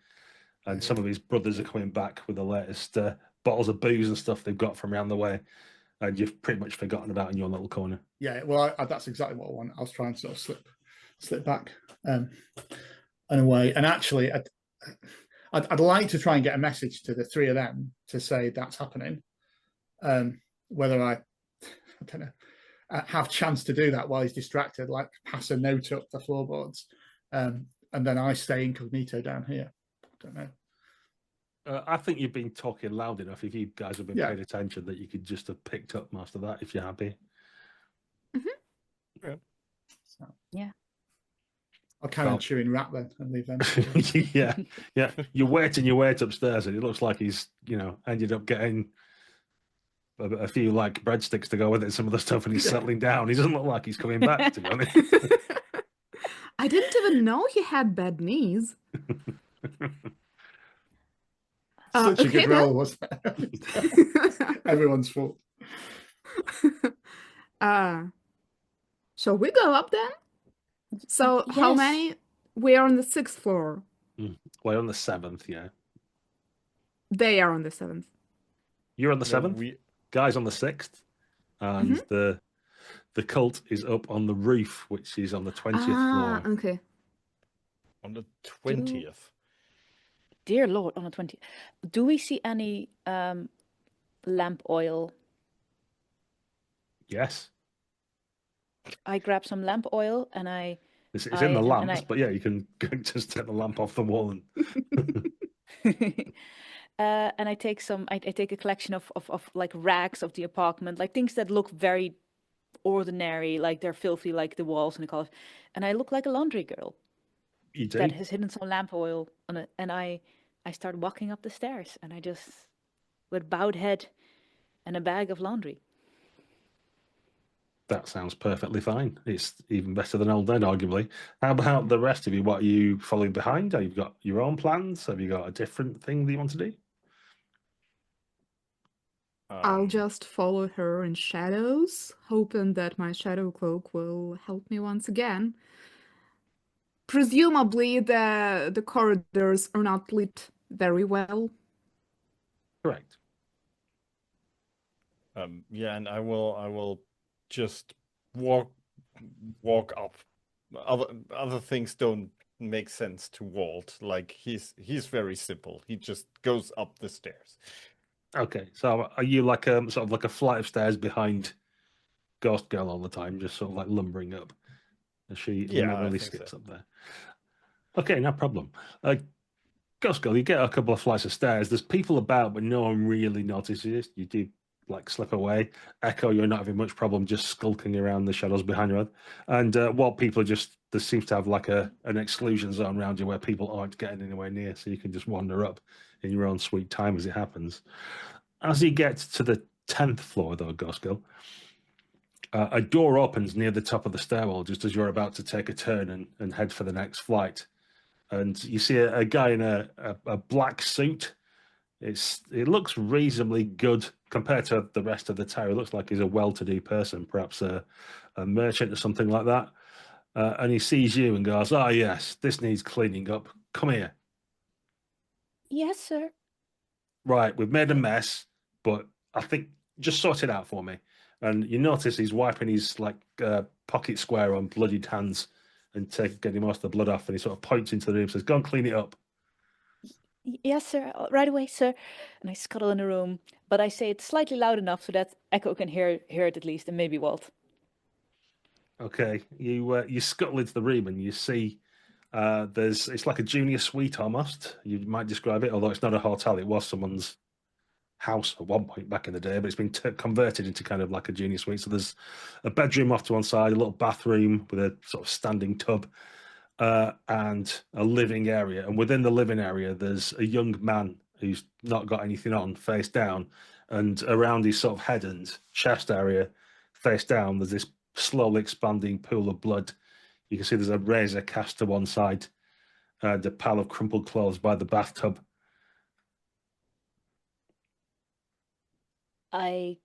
And some of his brothers are coming back with the latest bottles of booze and stuff they've got from around the way, and you've pretty much forgotten about in your little corner. Yeah, well, that's exactly what I want. I was trying to sort of slip back and away. And actually, I'd like to try and get a message to the three of them to say that's happening. Whether I don't know, have chance to do that while he's distracted, like pass a note up the floorboards, and then I stay incognito down here. I don't know. I think you've been talking loud enough. If you guys have been paying attention, that you could just have picked up most of that if you're happy. Mm-hmm. Yeah. So, yeah. I'll carry on chewing rat then and leave them. yeah. You wait upstairs, and it looks like he's, ended up getting a few like breadsticks to go with it, some of the stuff, and he's settling down. He doesn't look like he's coming back, to be honest. I didn't even know he had bad knees. Such a good roll, wasn't it? Everyone's fault. Shall we go up then? So Yes. how many? We are on the 6th floor. We're on the 7th, yeah. They are on the 7th. You're on the 7th? Guy's on the 6th. And the cult is up on the roof, which is on the 20th floor. Okay. On the 20th. Dear Lord, on the 20th. Do we see any lamp oil? Yes. I grab some lamp oil and It's in the lamps, but yeah, you can just take the lamp off the wall and I take a collection of like rags of the apartment, like things that look very ordinary, like they're filthy, like the walls and the colors, and I look like a laundry girl that has hidden some lamp oil on it, and I start walking up the stairs, and I just, with bowed head and a bag of laundry. That sounds perfectly fine. It's even better than Old Dead, arguably. How about the rest of you? What are you following behind? Have you got your own plans? Have you got a different thing that you want to do? I'll just follow her in shadows, hoping that my shadow cloak will help me once again. Presumably the corridors are not lit very well. Correct. Yeah, and I will just walk up. Other things don't make sense to Walt. Like he's very simple. He just goes up the stairs. Okay, so are you like sort of like a flight of stairs behind Ghost Girl all the time, just sort of like lumbering up? She really skips up there. Okay, no problem. Ghost Girl, you get a couple of flights of stairs. There's people about, but no one really notices. You do like slip away. Echo, you're not having much problem just skulking around the shadows behind your head. And what people are just, there seems to have like an exclusion zone around you where people aren't getting anywhere near, so you can just wander up in your own sweet time as it happens. As you get to the 10th floor, though, Ghost Girl, a door opens near the top of the stairwell just as you're about to take a turn and head for the next flight. And you see a guy in a black suit. It looks reasonably good compared to the rest of the tower. It looks like he's a well-to-do person, perhaps a merchant or something like that. And he sees you and goes, "Oh yes, this needs cleaning up. Come here." Yes, sir. Right, we've made a mess, but I think just sort it out for me. And you notice he's wiping his like pocket square on bloodied hands and getting most of the blood off, and he sort of points into the room and says, "Go and clean it up." Yes, sir. Right away, sir. And I scuttle in the room, but I say it slightly loud enough so that Echo can hear it at least, and maybe Walt. Okay, you scuttle into the room and you see it's like a junior suite almost. You might describe it, although it's not a hotel. It was someone's house at one point back in the day, but it's been converted into kind of like a junior suite. So there's a bedroom off to one side, a little bathroom with a sort of standing tub, and a living area. And within the living area, there's a young man who's not got anything on, face down, and around his sort of head and chest area, face down, there's this slowly expanding pool of blood. You can see there's a razor cast to one side, the pile of crumpled clothes by the bathtub. I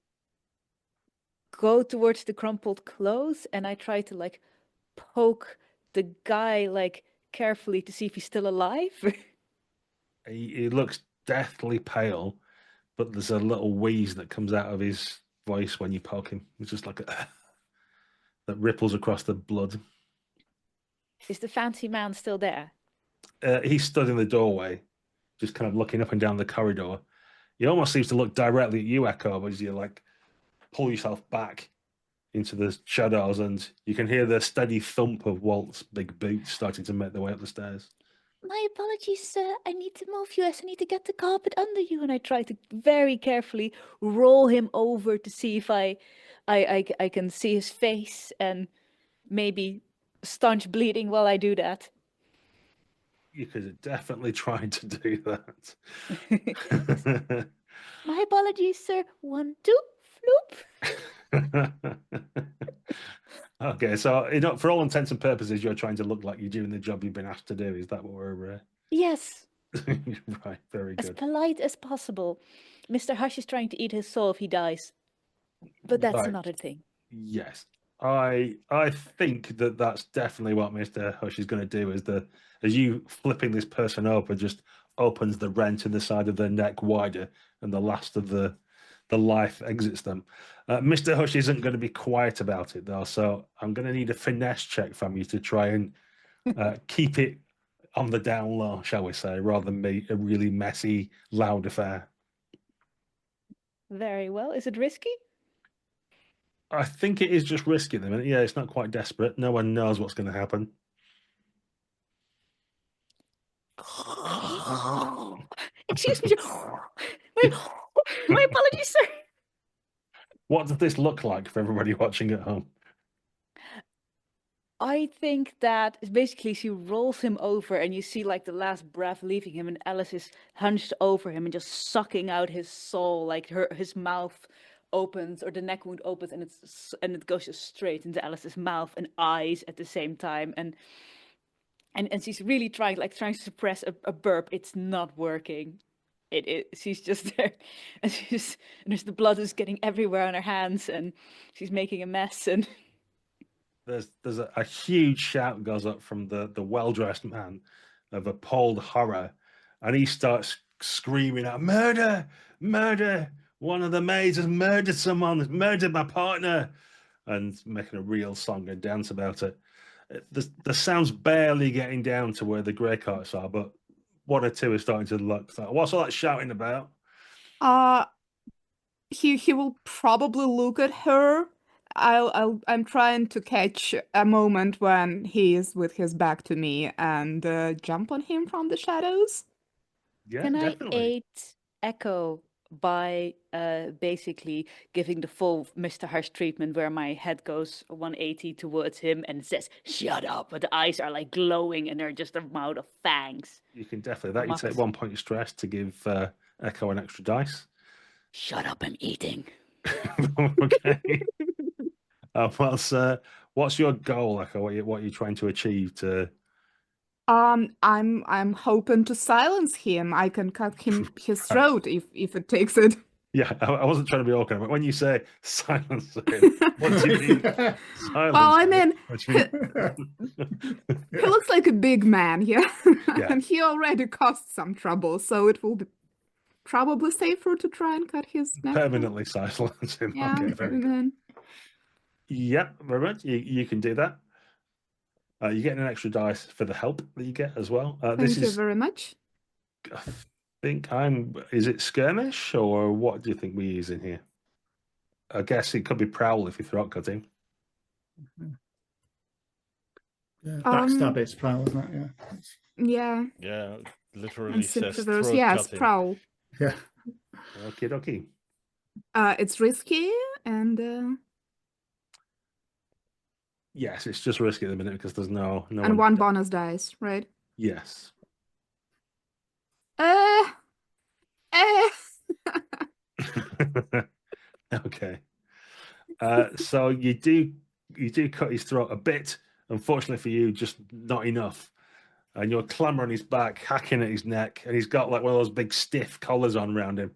go towards the crumpled clothes and I try to like poke the guy like carefully to see if he's still alive. He looks deathly pale, but there's a little wheeze that comes out of his voice when you poke him. It's just like that ripples across the blood. Is the fancy man still there? He stood in the doorway, just kind of looking up and down the corridor. He almost seems to look directly at you, Echo, but as you like pull yourself back into the shadows, and you can hear the steady thump of Walt's big boots starting to make their way up the stairs. My apologies, sir. I need to move you as I need to get the carpet under you. And I try to very carefully roll him over to see if I can see his face and maybe staunch bleeding while I do that. You could definitely try to do that. My apologies, sir. 1, 2, floop. Okay, so for all intents and purposes, you're trying to look like you're doing the job you've been asked to do. Is that what we're? Yes, Right, very as good. polite as possible. Mr. Hush is trying to eat his soul if he dies. But that's Right. another thing. Yes, I think that's definitely what Mr. Hush is going to do. As you flipping this person over, just opens the rent in the side of their neck wider, and the last of the life exits them. Mr. Hush isn't going to be quiet about it though, so I'm going to need a finesse check from you to try and keep it on the down low, shall we say, rather than be a really messy, loud affair. Very well. Is it risky? I think it is just risky at the minute. Yeah, it's not quite desperate. No one knows what's going to happen. Excuse me, sir. My apologies, sir. What does this look like for everybody watching at home? I think that is basically she rolls him over and you see like the last breath leaving him and Alice is hunched over him and just sucking out his soul, like his mouth opens or the neck wound opens and it goes just straight into Alice's mouth and eyes at the same time and she's really trying to suppress a burp. It's not working. She's just there and there's the blood is getting everywhere on her hands and she's making a mess and There's a huge shout goes up from the well-dressed man of appalled horror, and he starts screaming out, "Murder! Murder! One of the maids has murdered someone, has murdered my partner," and making a real song and dance about it. The sound's barely getting down to where the grey carts are, but one or two are starting to look. What's all that shouting about? He will probably look at her. I'm trying to catch a moment when he is with his back to me and jump on him from the shadows. Yeah, Can definitely. I aid Echo by basically giving the full Mr. Harsh treatment where my head goes 180 towards him and it says, "Shut up," but the eyes are like glowing and they're just a mouth of fangs. You can definitely that. You take Mucks. 1 point of stress to give Echo an extra dice. Shut up, I'm eating. Okay. What's your goal, Echo? What are you trying to achieve? I'm hoping to silence him. I can cut his throat if it takes it. Yeah, I wasn't trying to be awkward, but when you say silence him, what do you mean? Silence. Well, I mean, What do you mean? he looks like a big man, yeah? Yeah. And he already caused some trouble, so it will be probably safer to try and cut his neck. Permanently silence him. Yeah, Okay, very good. Yeah, very much. You can do that. You're getting an extra dice for the help that you get as well. Thank you very much. I think is it skirmish or what do you think we're using here? I guess it could be prowl if you throat cutting. Yeah, backstab is prowl, isn't it? Yeah. Yeah. Yeah, literally And says reverse, throat yes, cutting. prowl. Yeah. Okie dokie. It's risky and Yes, it's just risky at the minute because there's no and one bonus dice, right? Yes. Okay. So you do cut his throat a bit. Unfortunately for you, just not enough. and you're clambering his back, hacking at his neck, and he's got like one of those big stiff collars on around him.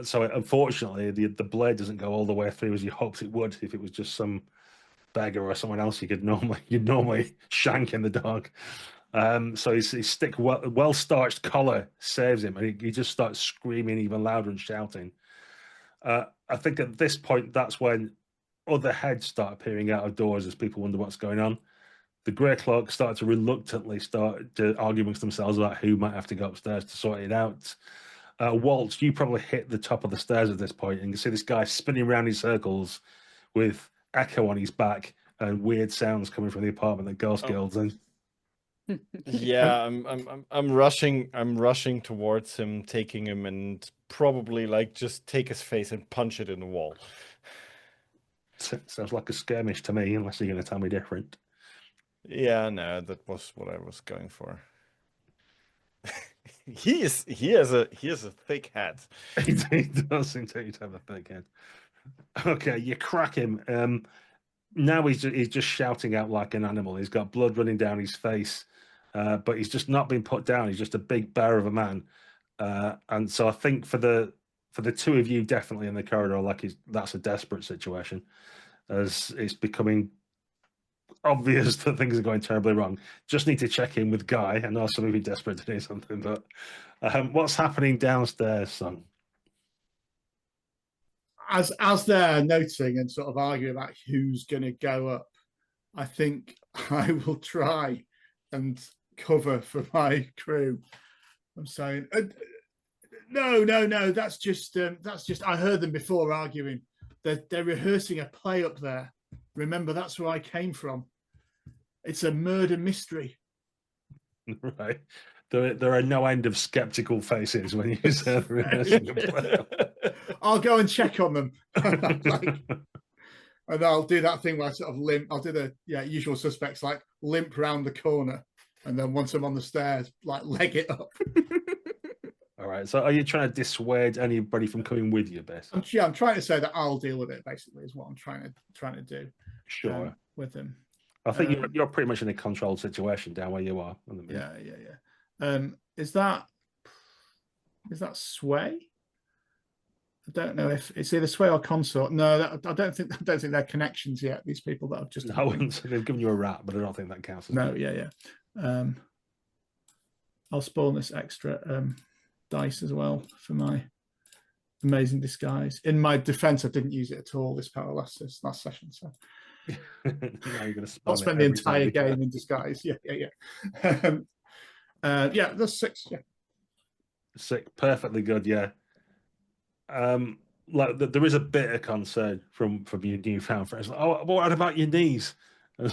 So unfortunately, the blade doesn't go all the way through as you hoped it would if it was just some beggar or someone else you'd normally shank in the dark. So his thick, well starched collar saves him, and he just starts screaming even louder and shouting. I think at this point, that's when other heads start appearing out of doors as people wonder what's going on. The grey cloaks start to reluctantly start to argue amongst themselves about who might have to go upstairs to sort it out. Walt, you probably hit the top of the stairs at this point, and you can see this guy spinning around in circles with echo on his back and weird sounds coming from the apartment that Ghost Guilds in. Yeah, I'm rushing towards him, taking him, and probably like just take his face and punch it in the wall. Sounds like a skirmish to me, unless you're going to tell me different. Yeah, no, that was what I was going for. He has a thick head. He does seem to have a thick head. Okay, you crack him. Now he's just shouting out like an animal. He's got blood running down his face, but he's just not been put down. He's just a big bear of a man. And so I think for the two of you, definitely in the corridor, like that's a desperate situation, as it's becoming obvious that things are going terribly wrong. Just need to check in with Guy. I know some of you desperate to do something, but what's happening downstairs, son? As they're noticing and sort of arguing about who's going to go up, I think I will try and cover for my crew. I'm saying, no, that's just I heard them before arguing. They're rehearsing a play up there. Remember, that's where I came from. It's a murder mystery. Right. There are no end of skeptical faces when you say they're rehearsing a play. I'll go and check on them. And I'll do that thing where I sort of limp. I'll do the usual suspects, like limp round the corner. And then once I'm on the stairs, like leg it up. All right. So are you trying to dissuade anybody from coming with you, basically? I'm trying to say that I'll deal with it, basically, is what I'm trying to do. Sure. With them. I think you're pretty much in a controlled situation down where you are. Yeah. Is that Sway? I don't know if it's either Sway or Consort. No, I don't think they're connections yet. These people that I've just they've given you a rat, but I don't think that counts. No, yeah. I'll spawn this extra dice as well for my amazing disguise. In my defense, I didn't use it at all this power last session, so now you're going to I'll spend the entire game in disguise. Yeah. That's 6. Yeah, 6, perfectly good. Yeah. Like there is a bit of concern from your newfound friends. Like, oh, what about your knees? I'm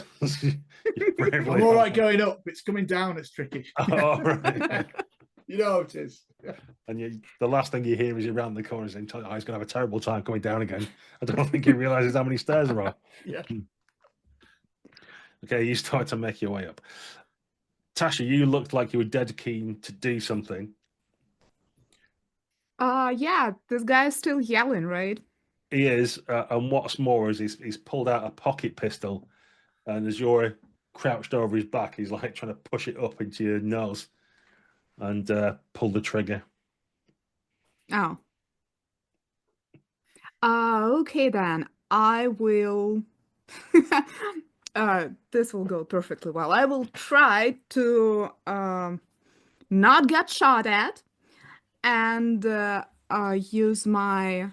all right going up. It's coming down. It's tricky. Oh, right. You know how it is. Yeah. And the last thing you hear is you're around the corner saying, "Oh, he's going to have a terrible time coming down again." I don't think he realizes how many stairs there are. Yeah. Okay, you start to make your way up. Tasha, you looked like you were dead keen to do something. Yeah, this guy is still yelling, right? He is, and what's more is he's pulled out a pocket pistol, and as you're crouched over his back, he's like trying to push it up into your nose and pull the trigger. Oh. Okay then. I will this will go perfectly well. I will try to not get shot at and use my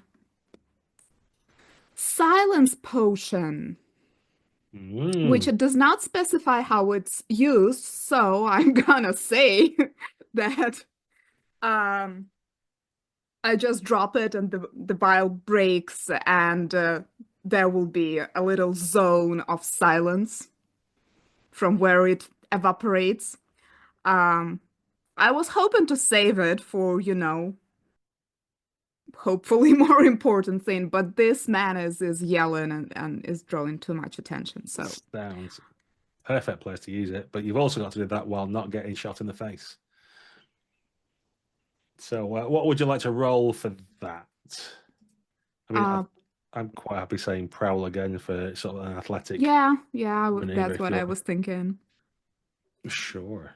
silence potion, which it does not specify how it's used, so I'm gonna say that I just drop it and the vial breaks and there will be a little zone of silence from where it evaporates. I was hoping to save it for, hopefully more important thing, but this man is yelling and is drawing too much attention, so. Sounds perfect place to use it, but you've also got to do that while not getting shot in the face. So what would you like to roll for that? I mean, I'm quite happy saying prowl again for sort of an athletic. Yeah, that's what I was thinking. Sure.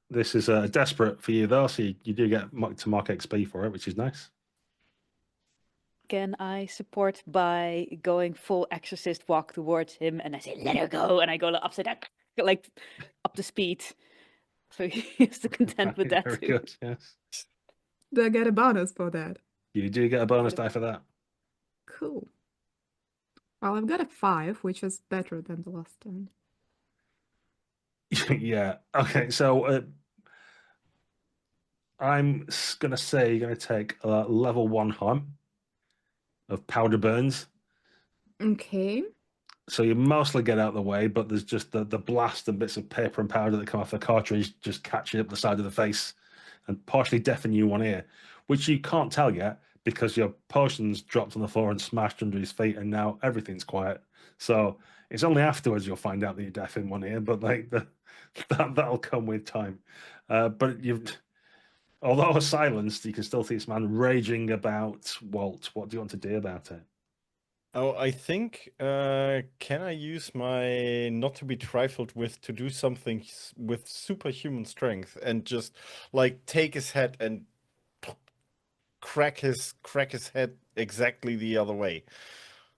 This is desperate for you, though, so you do get to mark XP for it, which is nice. Can I support by going full exorcist walk towards him and I say, let her go, and I go upside down, like up to speed. So he has to contend with that Very too. good, yes. Do I get a bonus for that? You do get a bonus die for that. Cool. Well, I've got a 5, which is better than the last time. Yeah. Okay, so I'm going to say you're going to take level 1 harm of powder burns. Okay. So you mostly get out of the way, but there's just the blast and bits of paper and powder that come off the cartridge just catching up the side of the face and partially deafen you one ear, which you can't tell yet because your potions dropped on the floor and smashed under his feet, and now everything's quiet. So it's only afterwards you'll find out that you're deaf in one ear, but like that'll come with time. But although silenced, you can still see this man raging about Walt. What do you want to do about it? Oh, I think, can I use my not to be trifled with to do something with superhuman strength and just like take his head and crack his head exactly the other way?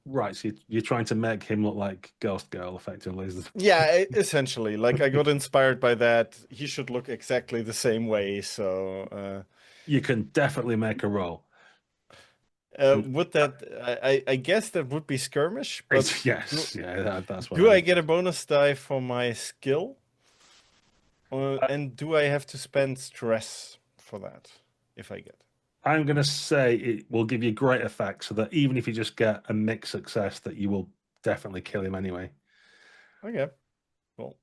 Right, so you're trying to make him look like Ghost Girl, effectively. Yeah, essentially. Like I got inspired by that. He should look exactly the same way. So You can definitely make a roll. would that? I guess that would be skirmish. But yes, yeah, that's what. Do I get a bonus die for my skill? And do I have to spend stress for that if I get? I'm going to say it will give you great effect, so that even if you just get a mixed success, that you will definitely kill him anyway. Okay, well,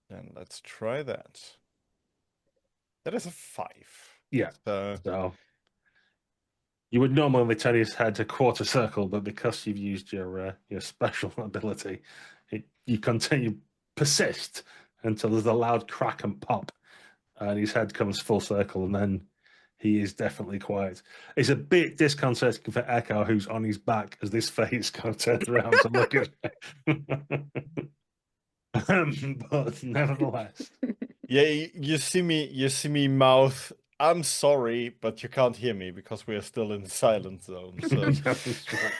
then let's try that. That is a 5. Yeah. So So you would normally turn his head a quarter circle, but because you've used your special ability, you continue persist until there's a loud crack and pop, and his head comes full circle, and then he is definitely quiet. It's a bit disconcerting for Echo, who's on his back as this face kind of turns around to look at but nevertheless. yeah, you see me mouth, I'm sorry, but you can't hear me because we are still in the silent zone. So That's right.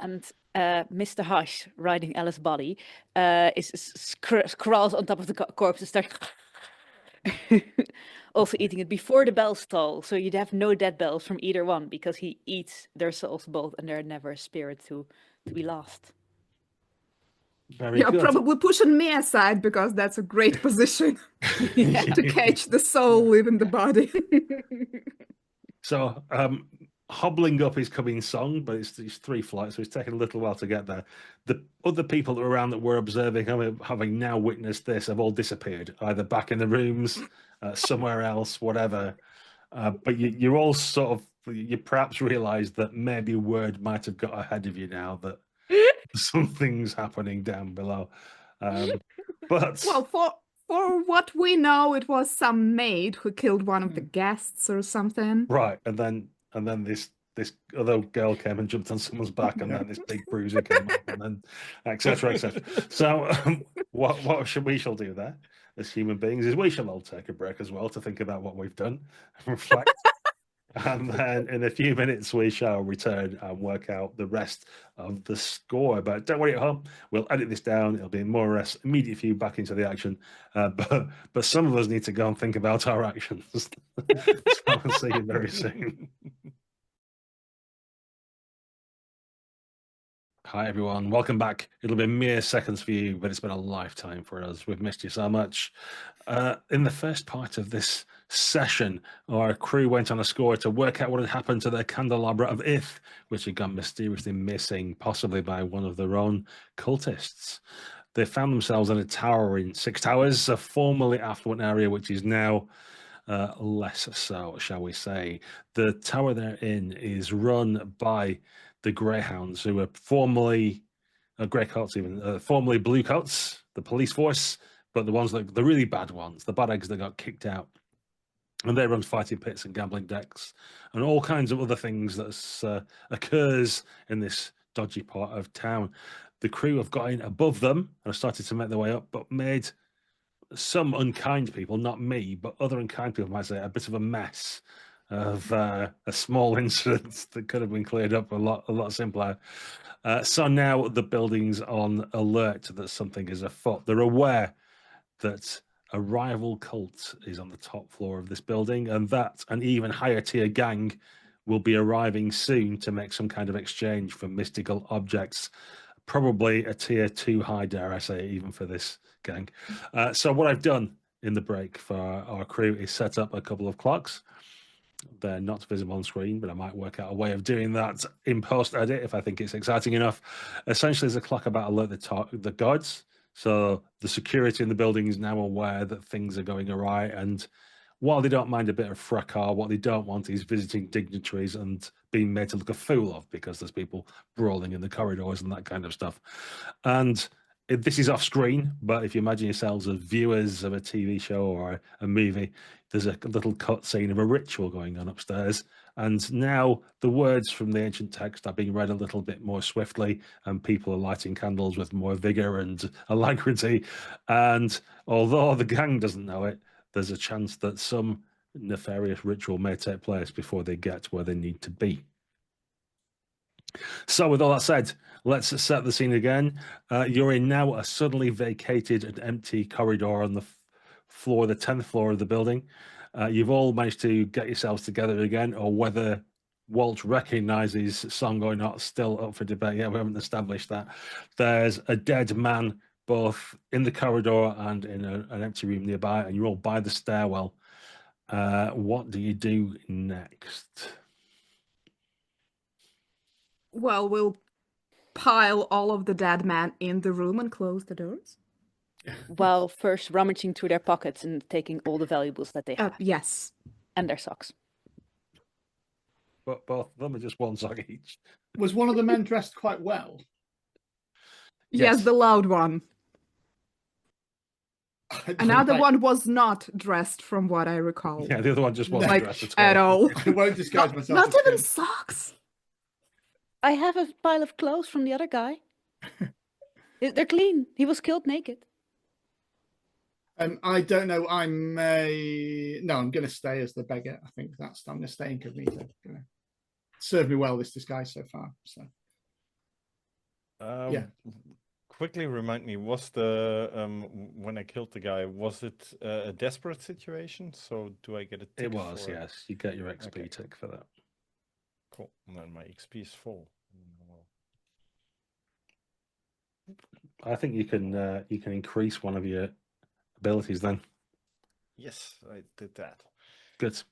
And Mr. Hush, riding Alice's body, crawls on top of the corpse and starts also eating it before the bells toll. So you'd have no dead bells from either one because he eats their souls both, and they're never a spirit to be lost. Very You're good. probably pushing me aside because that's a great position to catch the soul within the body. So, hobbling up is coming song, but it's 3 flights, so it's taken a little while to get there. The other people that were around that were observing, having now witnessed this, have all disappeared, either back in the rooms, somewhere else, whatever. But you're all sort of, you perhaps realise that maybe word might have got ahead of you now that something's happening down below. But Well, for what we know, it was some maid who killed one of the guests or something. right, and then this other girl came and jumped on someone's back, and then this big bruiser came up, and then etc. etc. So what we shall do there as human beings is we shall all take a break as well to think about what we've done, reflect. And then in a few minutes, we shall return and work out the rest of the score. But don't worry at home, we'll edit this down. It'll be more or less immediate for you back into the action. But some of us need to go and think about our actions. So I'll see you very soon. Hi, everyone. Welcome back. It'll be mere seconds for you, but it's been a lifetime for us. We've missed you so much. In the first part of this session, our crew went on a score to work out what had happened to their candelabra of Ith, which had gone mysteriously missing, possibly by one of their own cultists. They found themselves in a tower in 6 Towers, a formerly affluent area, which is now less so, shall we say. The tower they're in is run by the Greyhounds, who were formerly Greycoats, even formerly Bluecoats, the police force, but the ones that the really bad ones, the bad eggs that got kicked out. And they run fighting pits and gambling decks and all kinds of other things that occurs in this dodgy part of town. the crew have got in above them and have started to make their way up, but made some unkind people, not me, but other unkind people might say, a bit of a mess of a small incident that could have been cleared up a lot simpler. So now the building's on alert that something is afoot. They're aware that a rival cult is on the top floor of this building, and that an even higher tier gang will be arriving soon to make some kind of exchange for mystical objects. Probably a tier 2 high, dare I say, even for this gang. So what I've done in the break for our crew is set up a couple of clocks. They're not visible on screen, but I might work out a way of doing that in post edit if I think it's exciting enough. Essentially, there's a clock about alert the guards. So the security in the building is now aware that things are going awry, and while they don't mind a bit of fracas, what they don't want is visiting dignitaries and being made to look a fool of because there's people brawling in the corridors and that kind of stuff. And this is off screen, but if you imagine yourselves as viewers of a TV show or a movie, there's a little cut scene of a ritual going on upstairs. And now the words from the ancient text are being read a little bit more swiftly, and people are lighting candles with more vigor and alacrity. And although the gang doesn't know it, there's a chance that some nefarious ritual may take place before they get where they need to be. So with all that said, let's set the scene again. You're in now a suddenly vacated and empty corridor on the floor, the 10th floor of the building. You've all managed to get yourselves together again, or whether Walt recognizes Song or not, still up for debate. Yeah, we haven't established that. There's a dead man both in the corridor and in an empty room nearby, and you're all by the stairwell. What do you do next? Well, we'll pile all of the dead men in the room and close the doors. While first rummaging through their pockets and taking all the valuables that they have. Yes. And their socks. But both of them are just one sock each. Was one of the men dressed quite well? Yes, the loud one. Another Right. one was not dressed, from what I recall. Yeah, the other one just wasn't Like, dressed at all. I won't disguise myself. Not as even Tim. socks. I have a pile of clothes from the other guy. They're clean. He was killed naked. I don't know. I may. No, I'm going to stay as the beggar. I think I'm going to stay incognito. Gonna serve me well, this disguise so far. So yeah. Quickly remind me, was the when I killed the guy, was it a desperate situation? So do I get a tick? It was, for it? yes. You get your XP Okay. tick for that. Cool. And then my XP is full. I think you can increase one of your abilities then. Yes, I did that. Good.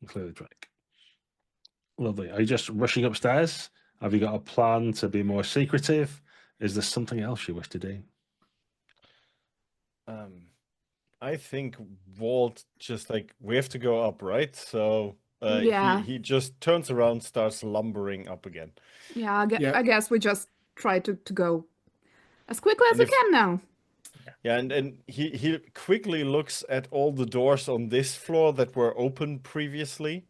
Clear the track. Lovely. Are you just rushing upstairs? Have you got a plan to be more secretive? Is there something else you wish to do? I think Walt just like, we have to go up, right? So Yeah. he just turns around, starts lumbering up again. Yeah, Yeah. I guess we just try to go as quickly as And we can now. Yeah, and he quickly looks at all the doors on this floor that were open previously.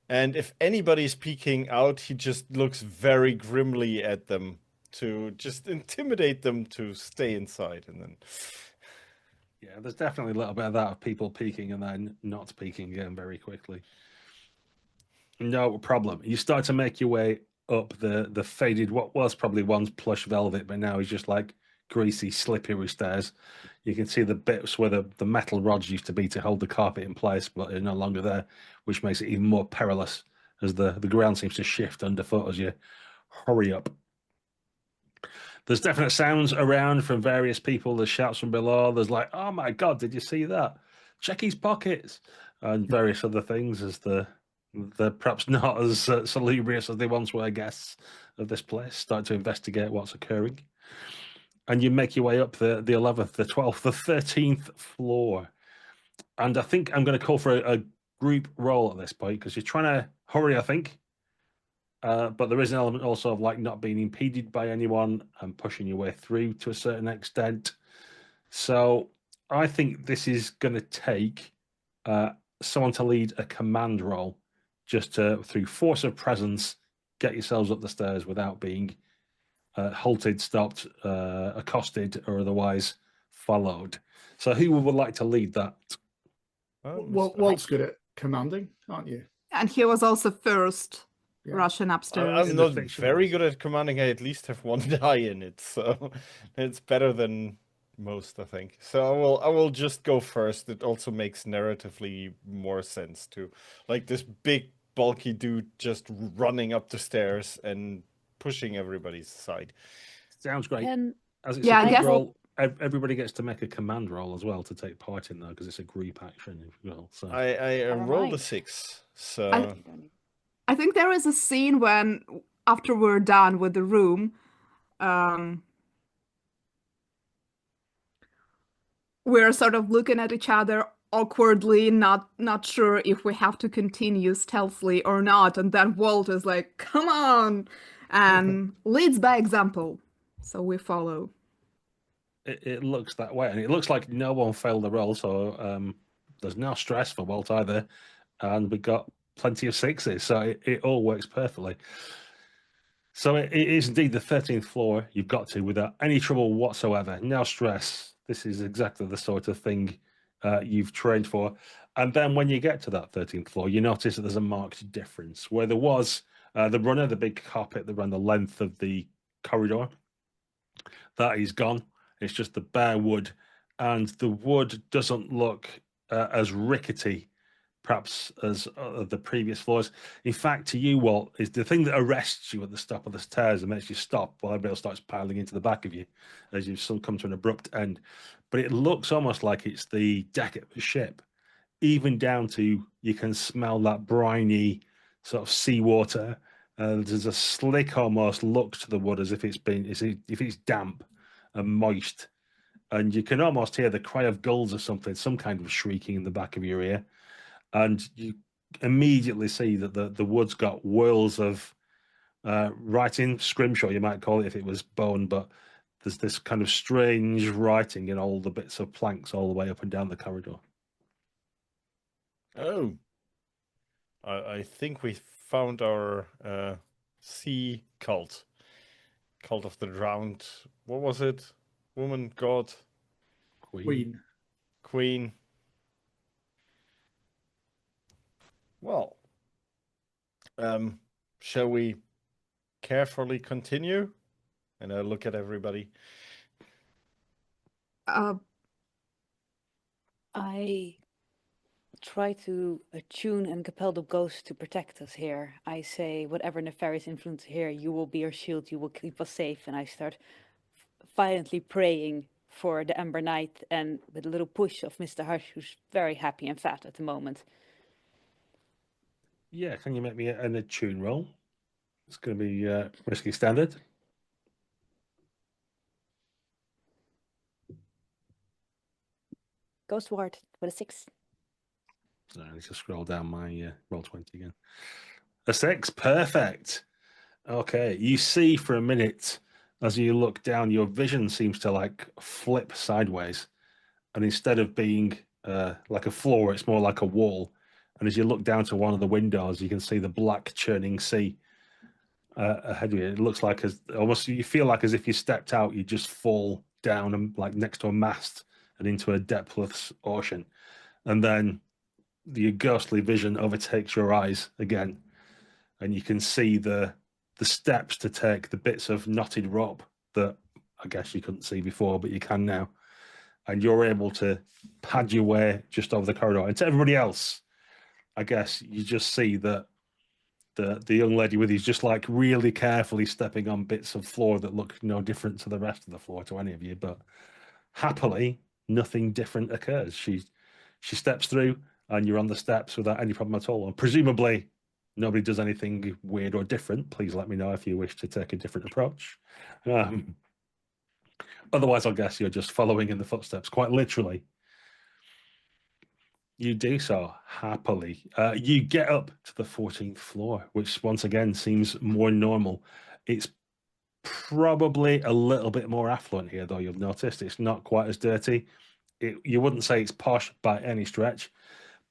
And if anybody's peeking out, he just looks very grimly at them to just intimidate them to stay inside. And then Yeah, there's definitely a little bit of that of people peeking and then not peeking again very quickly. No problem. You start to make your way up the faded, what was probably once plush velvet, but now is just like greasy, slippery stairs. You can see the bits where the metal rods used to be to hold the carpet in place, but they're no longer there, which makes it even more perilous as the ground seems to shift underfoot as you hurry up. There's definite sounds around from various people. There's shouts from below. There's like, oh my God, did you see that? Check his pockets. And various other things as they're perhaps not as salubrious as they once were guests of this place start to investigate what's occurring. And you make your way up the 11th, the 12th, the 13th floor. And I think I'm going to call for a group roll at this point because you're trying to hurry, I think. But there is an element also of like not being impeded by anyone and pushing your way through to a certain extent. So I think this is going to take someone to lead a command roll just to, through force of presence, get yourselves up the stairs without being halted, stopped, accosted, or otherwise followed. So who would like to lead that? Walt's good at commanding, aren't you? And he was also first Yeah. Russian upstairs. I'm In the not fiction very ones. good at commanding. I at least have one die in it, so it's better than most, I think. So I will just go first. It also makes narratively more sense to, like, this big bulky dude just running up the stairs and pushing everybody's aside. Sounds great. Can As it's Yeah, a I group guess- roll, everybody gets to make a command roll as well to take part in that because it's a group action. If you will. So I Never rolled a mind. 6, so I- you don't need- I think there is a scene when, after we're done with the room, we're sort of looking at each other awkwardly, not sure if we have to continue stealthily or not. And then Walt is like, "Come on," and leads by example. So we follow. it looks that way, and it looks like no one failed the roll. So there's no stress for Walt either, and we got plenty of 6s, so it all works perfectly. So it is indeed the 13th floor. You've got to without any trouble whatsoever, no stress. This is exactly the sort of thing you've trained for. And then when you get to that 13th floor, you notice that there's a marked difference. Where there was the runner, the big carpet that ran the length of the corridor, that is gone. It's just the bare wood, and the wood doesn't look as rickety, perhaps, as the previous floors. In fact, to you, Walt, is the thing that arrests you at the top of the stairs and makes you stop while everybody else starts piling into the back of you as you sort of come to an abrupt end. But it looks almost like it's the deck of a ship, even down to you can smell that briny sort of seawater. There's a slick almost look to the wood as if if it's damp and moist, and you can almost hear the cry of gulls or something, some kind of shrieking in the back of your ear, and you immediately see that the wood's got whirls of writing, scrimshaw you might call it if it was bone, but there's this kind of strange writing in all the bits of planks all the way up and down the corridor. oh, I think we found our sea cult of the drowned. What was it? Woman, god, queen. Well, shall we carefully continue? And I look at everybody. I try to attune and compel the ghost to protect us here. I say, whatever nefarious influence here, you will be our shield, you will keep us safe. And I start violently praying for the Ember Knight, and with a little push of Mr. Hush, who's very happy and fat at the moment. Yeah, can you make me an attune roll? It's going to be risky standard. Ghost Ward with a 6. So I need to scroll down my roll 20 again. A 6, perfect. Okay, you see for a minute as you look down, your vision seems to like flip sideways, and instead of being like a floor, it's more like a wall. And as you look down to one of the windows, you can see the black churning sea ahead of you. It looks like almost you feel like as if you stepped out, you just fall down and like next to a mast and into a depthless ocean, and then the ghostly vision overtakes your eyes again, and you can see the steps to take, the bits of knotted rope that I guess you couldn't see before, but you can now, and you're able to pad your way just over the corridor. And to everybody else, I guess you just see that the young lady with you is just like really carefully stepping on bits of floor that look no different to the rest of the floor to any of you, but happily nothing different occurs. She steps through and you're on the steps without any problem at all, and presumably nobody does anything weird or different. Please let me know if you wish to take a different approach. Otherwise, I guess you're just following in the footsteps, quite literally. You do so happily. You get up to the 14th floor, which once again seems more normal. It's probably a little bit more affluent here, though. You've noticed it's not quite as dirty. You wouldn't say it's posh by any stretch,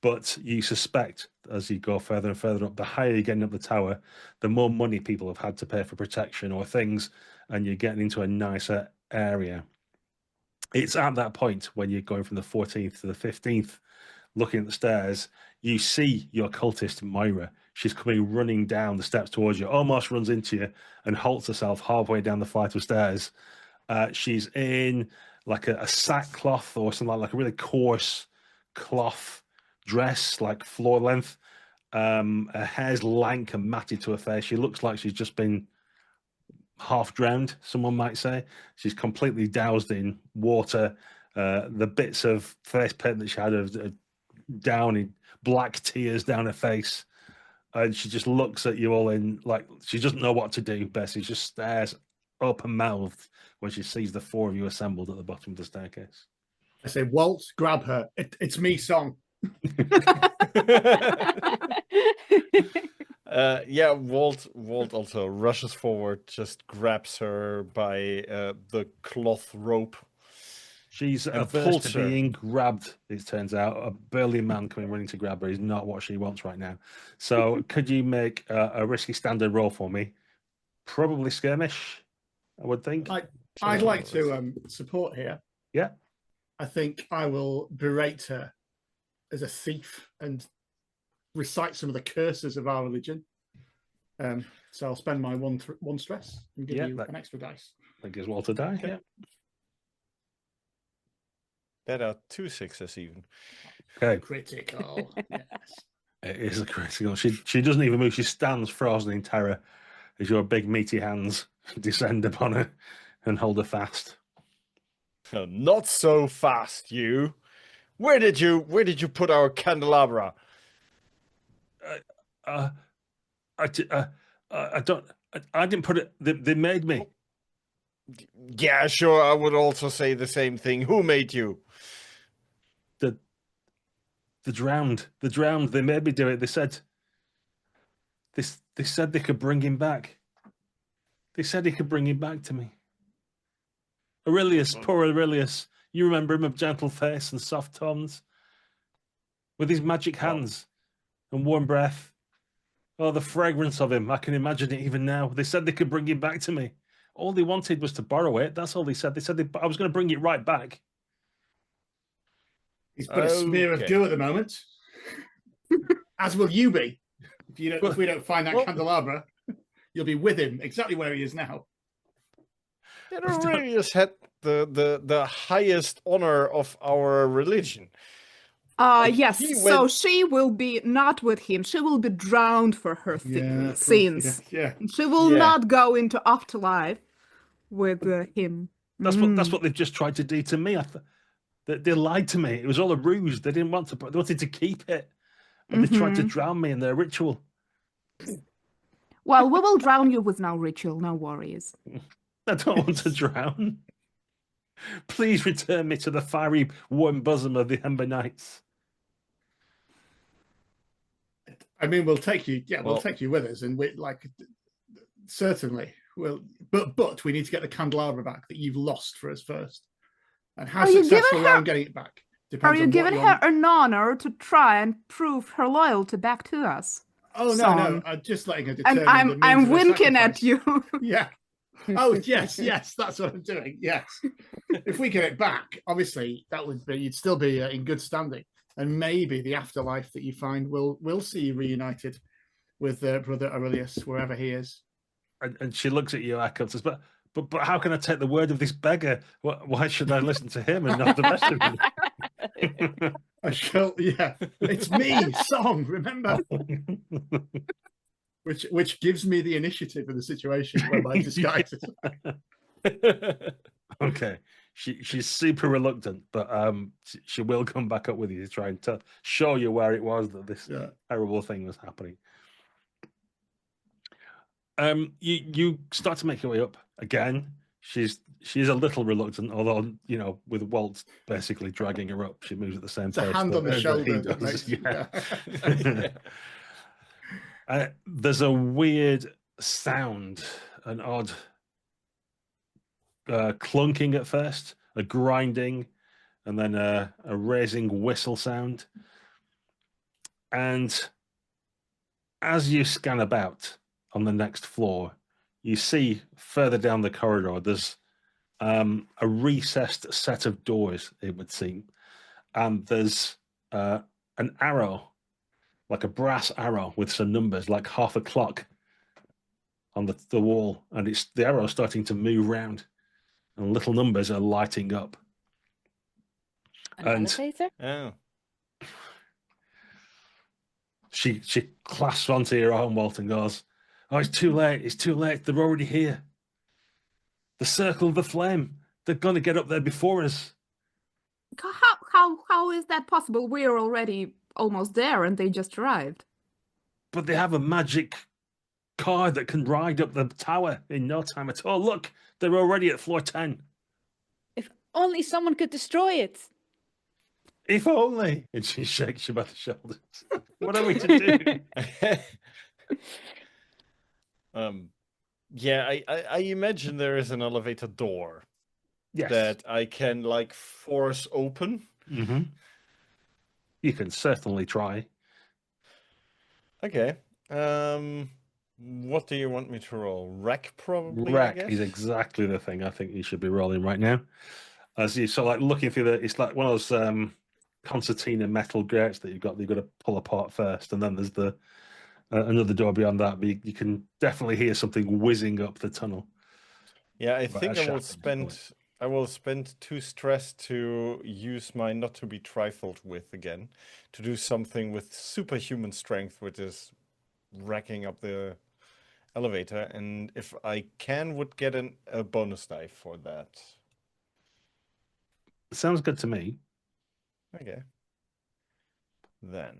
But you suspect as you go further and further up, the higher you're getting up the tower, the more money people have had to pay for protection or things, and you're getting into a nicer area. It's at that point when you're going from the 14th to the 15th, looking at the stairs, you see your cultist Myra. She's coming running down the steps towards you, almost runs into you, and halts herself halfway down the flight of stairs. She's in like a sackcloth or something like a really coarse cloth dress, like floor length. Her hair's lank and matted to her face. She looks like she's just been half drowned, someone might say. She's completely doused in water. The bits of face paint that she had are down in black tears down her face. And she just looks at you all in like she doesn't know what to do. Bessie just stares open mouthed when she sees the four of you assembled at the bottom of the staircase. I say, Walt, grab her. It's me, Song. Yeah, Walt also rushes forward, just grabs her by the cloth rope. She's and averse pulls to her. being grabbed, it turns out. A burly man coming running to grab her is not what she wants right now. So could you make a risky standard roll for me? Probably skirmish, I would think. I'd like to support here. Yeah. I think I will berate her as a thief and recite some of the curses of our religion. So I'll spend my one stress and give you an extra dice. That gives Walter a die. Okay. Yeah. That are 2 6s even. Okay. Critical. Yes. It is a critical. She doesn't even move. She stands frozen in terror as your big meaty hands descend upon her and hold her fast. Not so fast, you. Where did you put our candelabra? I didn't put it. They made me. Yeah, sure. I would also say the same thing. Who made you? The drowned. They made me do it. They said they could bring him back. They said he could bring him back to me. Aurelius, poor Aurelius. You remember him of gentle face and soft tones, with his magic hands and warm breath. Oh, the fragrance of him. I can imagine it even now. They said they could bring him back to me. All they wanted was to borrow it. That's all they said. They said I was going to bring it right back. He's put a smear of goo at the moment. As will you be. If we don't find that candelabra, you'll be with him exactly where he is now. Aurelius had the highest honor of our religion. Yes, so she will be not with him. She will be drowned for her sins. Yeah. She will not go into afterlife with him. That's what they've just tried to do to me. They lied to me. It was all a ruse. They didn't want to. They wanted to keep it, and they tried to drown me in their ritual. Well, we will drown you with no ritual. No worries. I don't want to drown. Please return me to the fiery, warm bosom of the Ember Knights. I mean, we'll take you. Yeah, we'll take you with us, and we certainly will. But we need to get the candelabra back that you've lost for us first. And how successful we are in getting it back depends. Are you giving her an honor to try and prove her loyalty back to us? Oh no, I'm just letting her determine. And I'm winking at you. Yeah. Oh yes, that's what I'm doing. Yes. If we get it back, obviously that would be you'd still be in good standing, and maybe the afterlife that you find will see you reunited with brother Aurelius wherever he is. And she looks at you, Akil, says, "But how can I take the word of this beggar? Why should I listen to him and not the rest of them?" I shall. Yeah, it's me, Song. Remember. Which gives me the initiative in the situation where my disguise is. Okay. She's super reluctant, but she will come back up with you to try and show you where it was that this terrible thing was happening. You start to make your way up again. She's a little reluctant, although with Walt basically dragging her up, she moves at the same pace. A hand on the shoulder. There's a weird sound, an odd clunking at first, a grinding, and then a raising whistle sound. And as you scan about on the next floor, you see further down the corridor, there's a recessed set of doors, it would seem. And there's an arrow, like a brass arrow with some numbers, like half a clock on the wall. And it's the arrow starting to move around, and little numbers are lighting up. An And elevator? Oh. she clasps onto your arm, Walt, and goes, "Oh, it's too late. It's too late. They're already here. The circle of the flame. They're going to get up there before us." How is that possible? We're already almost there and they just arrived. But they have a magic car that can ride up the tower in no time at all. Look, they're already at floor 10. If only someone could destroy it. If only. And she shakes you by the shoulders. What are we to do? Yeah, I imagine there is an elevator door Yes. that I can like force open. Mm-hmm. You can certainly try. Okay. What do you want me to roll? Wreck, probably. I Wreck guess? is exactly the thing I think you should be rolling right now. As you sort of like looking through it's like one of those concertina metal grates that you've got to pull apart first, and then there's the another door beyond that. But you can definitely hear something whizzing up the tunnel. Yeah, I Right, think a I will shaft, basically. spend 2 stress to use my not to be trifled with again, to do something with superhuman strength, which is racking up the elevator, and if I would get a bonus die for that. Sounds good to me. Okay. Then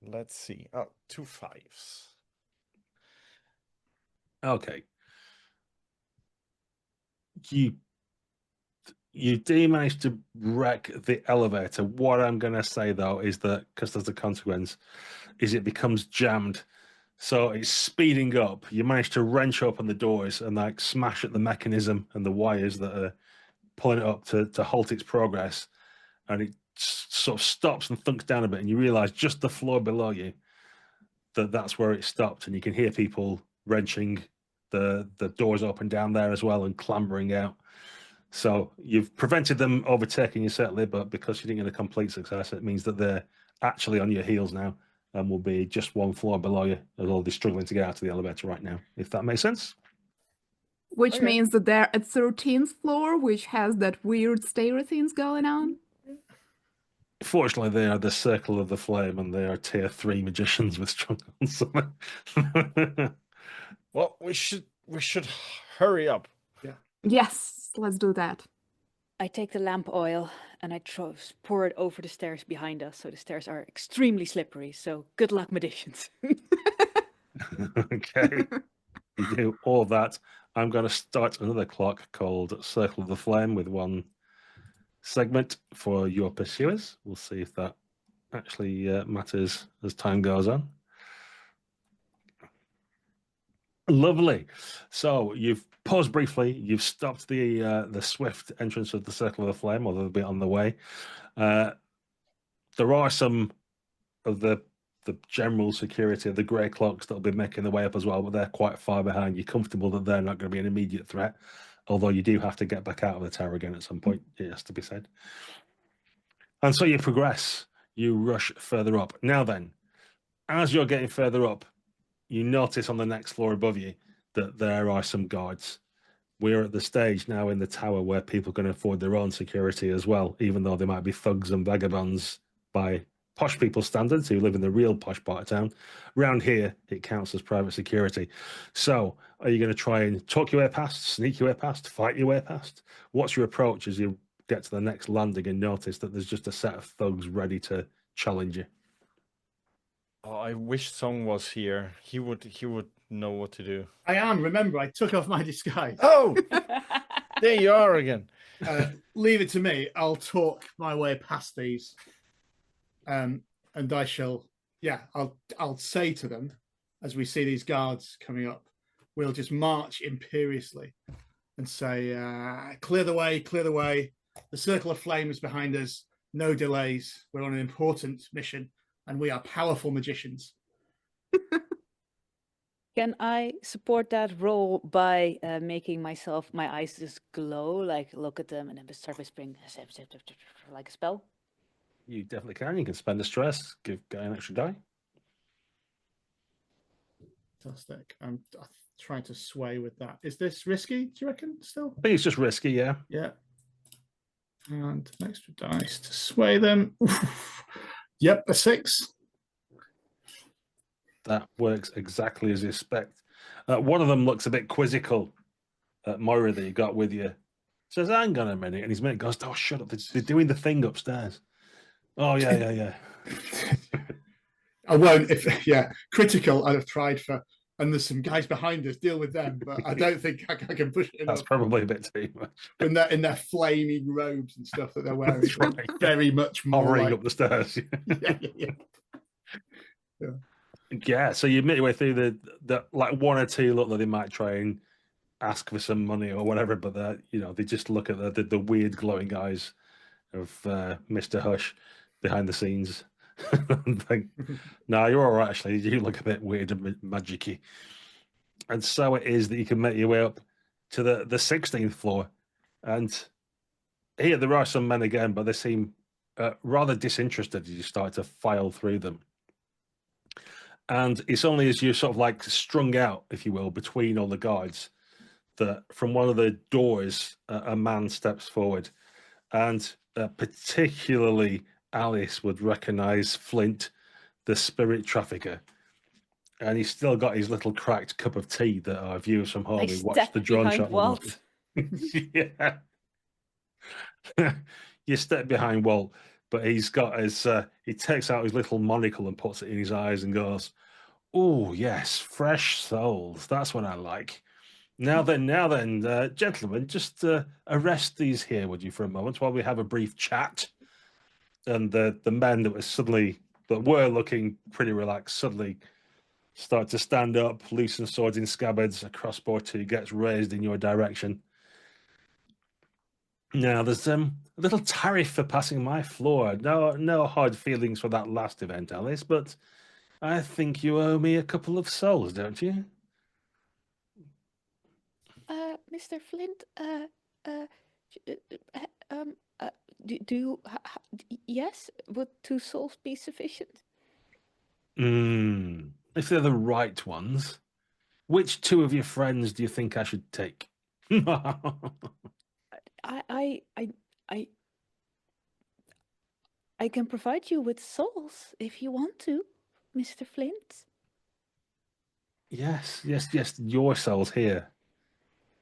let's see. Oh, 2 5s. Okay. You do manage to wreck the elevator. What I'm going to say, though, is that, because there's a consequence, is it becomes jammed. So it's speeding up. You manage to wrench open the doors and like smash at the mechanism and the wires that are pulling it up to halt its progress. And it sort of stops and thunks down a bit. And you realize just the floor below you, that's where it stopped. And you can hear people wrenching the doors open down there as well and clambering out. So you've prevented them overtaking you, certainly, but because you didn't get a complete success, it means that they're actually on your heels now and will be just one floor below you, although they're struggling to get out of the elevator right now, if that makes sense. Which Okay. means that they're at 13th floor, which has that weird stair things going on. Fortunately, they are the circle of the flame and they are tier 3 magicians with strong guns. Well, we should hurry up. Yes, let's do that. I take the lamp oil and I pour it over the stairs behind us. So the stairs are extremely slippery. So good luck, magicians. Okay. You do all that. I'm going to start another clock called Circle of the Flame with one segment for your pursuers. We'll see if that actually matters as time goes on. Lovely. So you've paused briefly. You've stopped the swift entrance of the Circle of the Flame, although they'll be on the way. There are some of the general security of the grey cloaks that'll be making their way up as well, but they're quite far behind. You're comfortable that they're not going to be an immediate threat, although you do have to get back out of the tower again at some point, it has to be said. And so you progress. You rush further up. Now then, as you're getting further up, you notice on the next floor above you that there are some guards. We're at the stage now in the tower where people can afford their own security as well, even though they might be thugs and vagabonds by posh people standards who live in the real posh part of town. Around here, it counts as private security. So are you going to try and talk your way past, sneak your way past, fight your way past? What's your approach as you get to the next landing and notice that there's just a set of thugs ready to challenge you? Oh, I wish Song was here. He would know what to do. I am. Remember, I took off my disguise. Oh, there you are again. Leave it to me. I'll talk my way past these, and I shall. Yeah, I'll say to them as we see these guards coming up, we'll just march imperiously and say, "Clear the way! Clear the way! The circle of flame is behind us. No delays. We're on an important mission. and we are powerful magicians. Can I support that role by making my eyes just glow, like look at them and then start whispering like a spell? You definitely can. You can spend a stress, give guy an extra die. Fantastic. I'm trying to sway with that. Is this risky, do you reckon, still? I think it's just risky, yeah. Yeah. And an extra dice to sway them. Yep, a 6. That works exactly as you expect. One of them looks a bit quizzical at Moira that you got with you. Says, hang on a minute. And his mate goes, oh, shut up. They're doing the thing upstairs. Oh, yeah. I won't. Critical I'd have tried for, and there's some guys behind us, deal with them, but I don't think I can push it enough. That's probably a bit too much. In their flaming robes and stuff that they're wearing. That's right. Very much more hovering like... up the stairs. Yeah. Yeah, so you make your way through the like one or two look that they might try and ask for some money or whatever, but they just look at the weird glowing eyes of Mr. Hush behind the scenes and think, no, you're all right, actually. You look a bit weird and magic-y. And so it is that you can make your way up to the 16th floor. And here there are some men again, but they seem rather disinterested as you start to file through them. And it's only as you're sort of like strung out, if you will, between all the guards, that from one of the doors, a man steps forward. And particularly Alice would recognize Flint, the spirit trafficker. And he's still got his little cracked cup of tea that our viewers from home who watched the drone shot. Walt. Yeah. You step behind Walt, but he's got his, he takes out his little monocle and puts it in his eyes and goes, oh, yes, fresh souls. That's what I like. Now then, gentlemen, just arrest these here, would you, for a moment while we have a brief chat? And the men that were looking pretty relaxed suddenly start to stand up, loosen swords in scabbards. A crossbow too gets raised in your direction. Now, there's a little tariff for passing my floor. No hard feelings for that last event, Alice, but I think you owe me a couple of souls, don't you? Mr. Flint, yes, would 2 souls be sufficient? If they're the right ones, which 2 of your friends do you think I should take? I can provide you with souls if you want to, Mr. Flint. Yes, your souls here.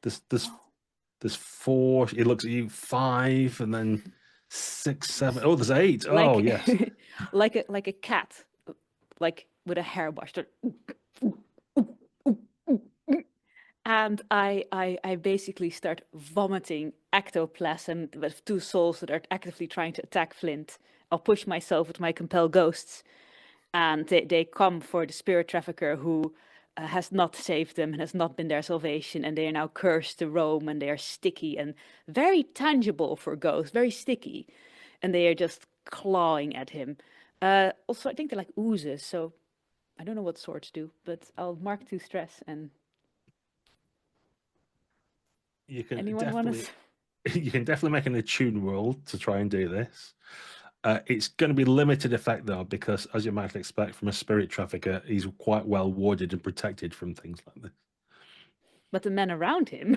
There's 4. He looks at you, 5, and then 6, 7. Oh, there's 8. Oh, yes. like a cat, like with a hairbrush. And I basically start vomiting ectoplasm with 2 souls that are actively trying to attack Flint. I'll push myself with my compel ghosts, and they come for the spirit trafficker who has not saved them and has not been their salvation, and they are now cursed to roam, and they are sticky and very tangible for ghosts, very sticky, and they are just clawing at him. Also, I think they're like oozes, so I don't know what swords do, but I'll mark 2 stress and. You can Anyone definitely you can definitely make an attune roll to try and do this. It's going to be limited effect though, because as you might expect from a spirit trafficker, he's quite well warded and protected from things like this. But the men around him.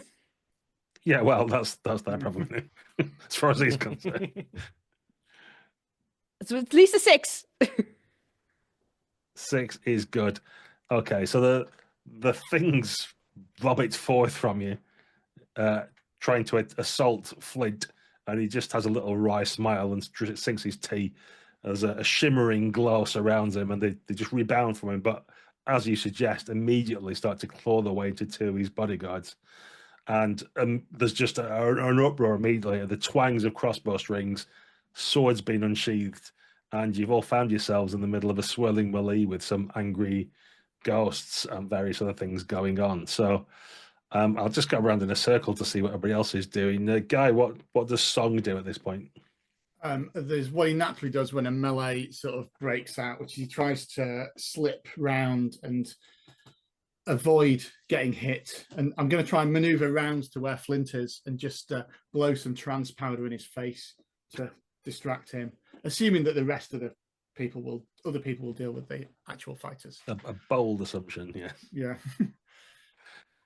Yeah, well, that's their problem as far as he's concerned. So at least a 6. 6 is good. Okay, so the things vomit forth from you, trying to assault Flint, and he just has a little wry smile and sinks his tea. There's a shimmering glow surrounds him, and they just rebound from him. But as you suggest, immediately start to claw their way into 2 of his bodyguards. And there's just an uproar immediately. The twangs of crossbow strings, swords being unsheathed, and you've all found yourselves in the middle of a swirling melee with some angry ghosts and various other things going on. So I'll just go around in a circle to see what everybody else is doing. Guy, what does Song do at this point? there's what he naturally does when a melee sort of breaks out, which he tries to slip round and avoid getting hit. And I'm going to try and maneuver round to where Flint is and just blow some trance powder in his face to distract him, assuming that the rest of the other people will deal with the actual fighters. A bold assumption, yeah. Yeah.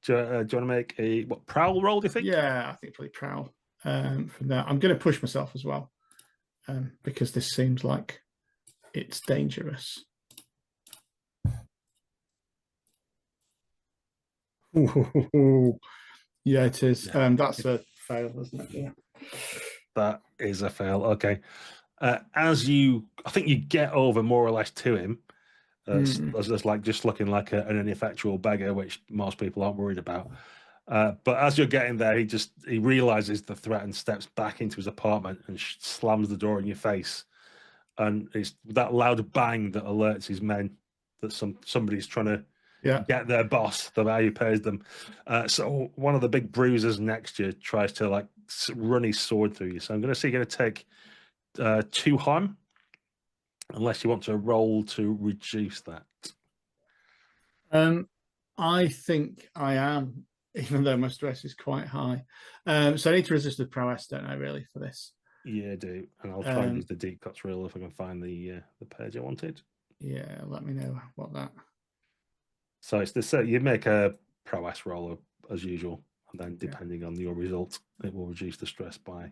Do you want to make a prowl roll, do you think? Yeah, I think probably prowl. From there, I'm going to push myself as well, because this seems like it's dangerous. Yeah, it is. Yeah. That's a fail, isn't it? Yeah. That is a fail. Okay. I think you get over more or less to him. As like just looking like an ineffectual beggar, which most people aren't worried about. But as you're getting there, he realizes the threat and steps back into his apartment and slams the door in your face. And it's that loud bang that alerts his men that somebody's trying to get their boss, the guy who pays them. So one of the big bruisers next to you tries to like run his sword through you. So I'm going to say you're going to take 2 harm, unless you want to roll to reduce that. I think I am, even though my stress is quite high. So I need to resist with prowess, don't I, really, for this? Yeah, I do. And I'll try and use the deep cuts rule if I can find the page I wanted. Yeah, let me know what that. So it's the you make a prowess roll as usual, and then depending on your result, it will reduce the stress by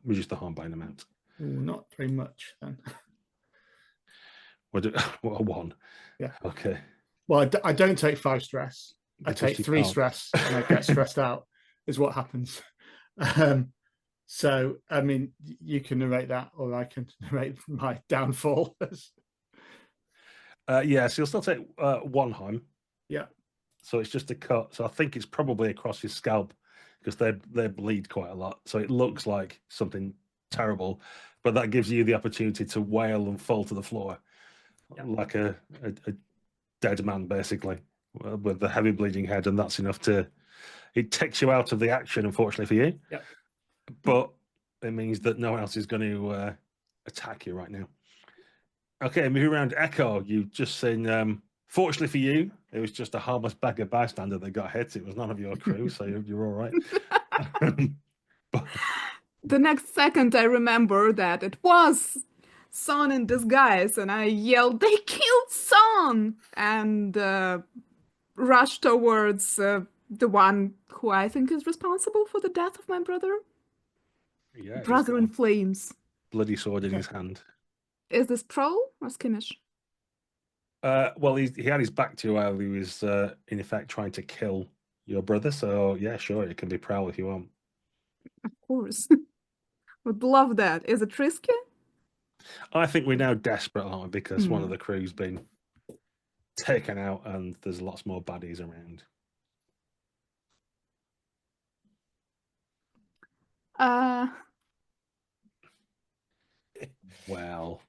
reduce the harm by an amount. Ooh, not very much then. What a 1. Yeah. Okay. Well, I don't take 5 stress. Because I take 3 stress and I get stressed out, is what happens. So, I mean, you can narrate that, or I can narrate my downfall. Yeah, so you'll still take 1 harm. Yeah. So it's just a cut. So I think it's probably across your scalp because they bleed quite a lot. So it looks like something terrible, but that gives you the opportunity to wail and fall to the floor like a dead man, basically, with the heavy bleeding head, and that's enough it takes you out of the action, unfortunately for you. Yeah. But it means that no one else is going to attack you right now. Okay, moving around Echo, you've just seen, fortunately for you, it was just a harmless beggar bystander that got hit. It was none of your crew, so you're all right. The next second, I remember that it was Son in disguise, and I yelled, "They killed Son!" and rushed towards the one who I think is responsible for the death of my brother. Yeah, Brother in flames. Bloody sword in his hand. Is this prowl or skimmish? Well, he had his back to you while he was, in effect, trying to kill your brother. So, yeah, sure, it can be prowl if you want. Of course. Would love that. Is it risky? I think we're now desperate, aren't we? Because one of the crew's been taken out and there's lots more baddies around. Well,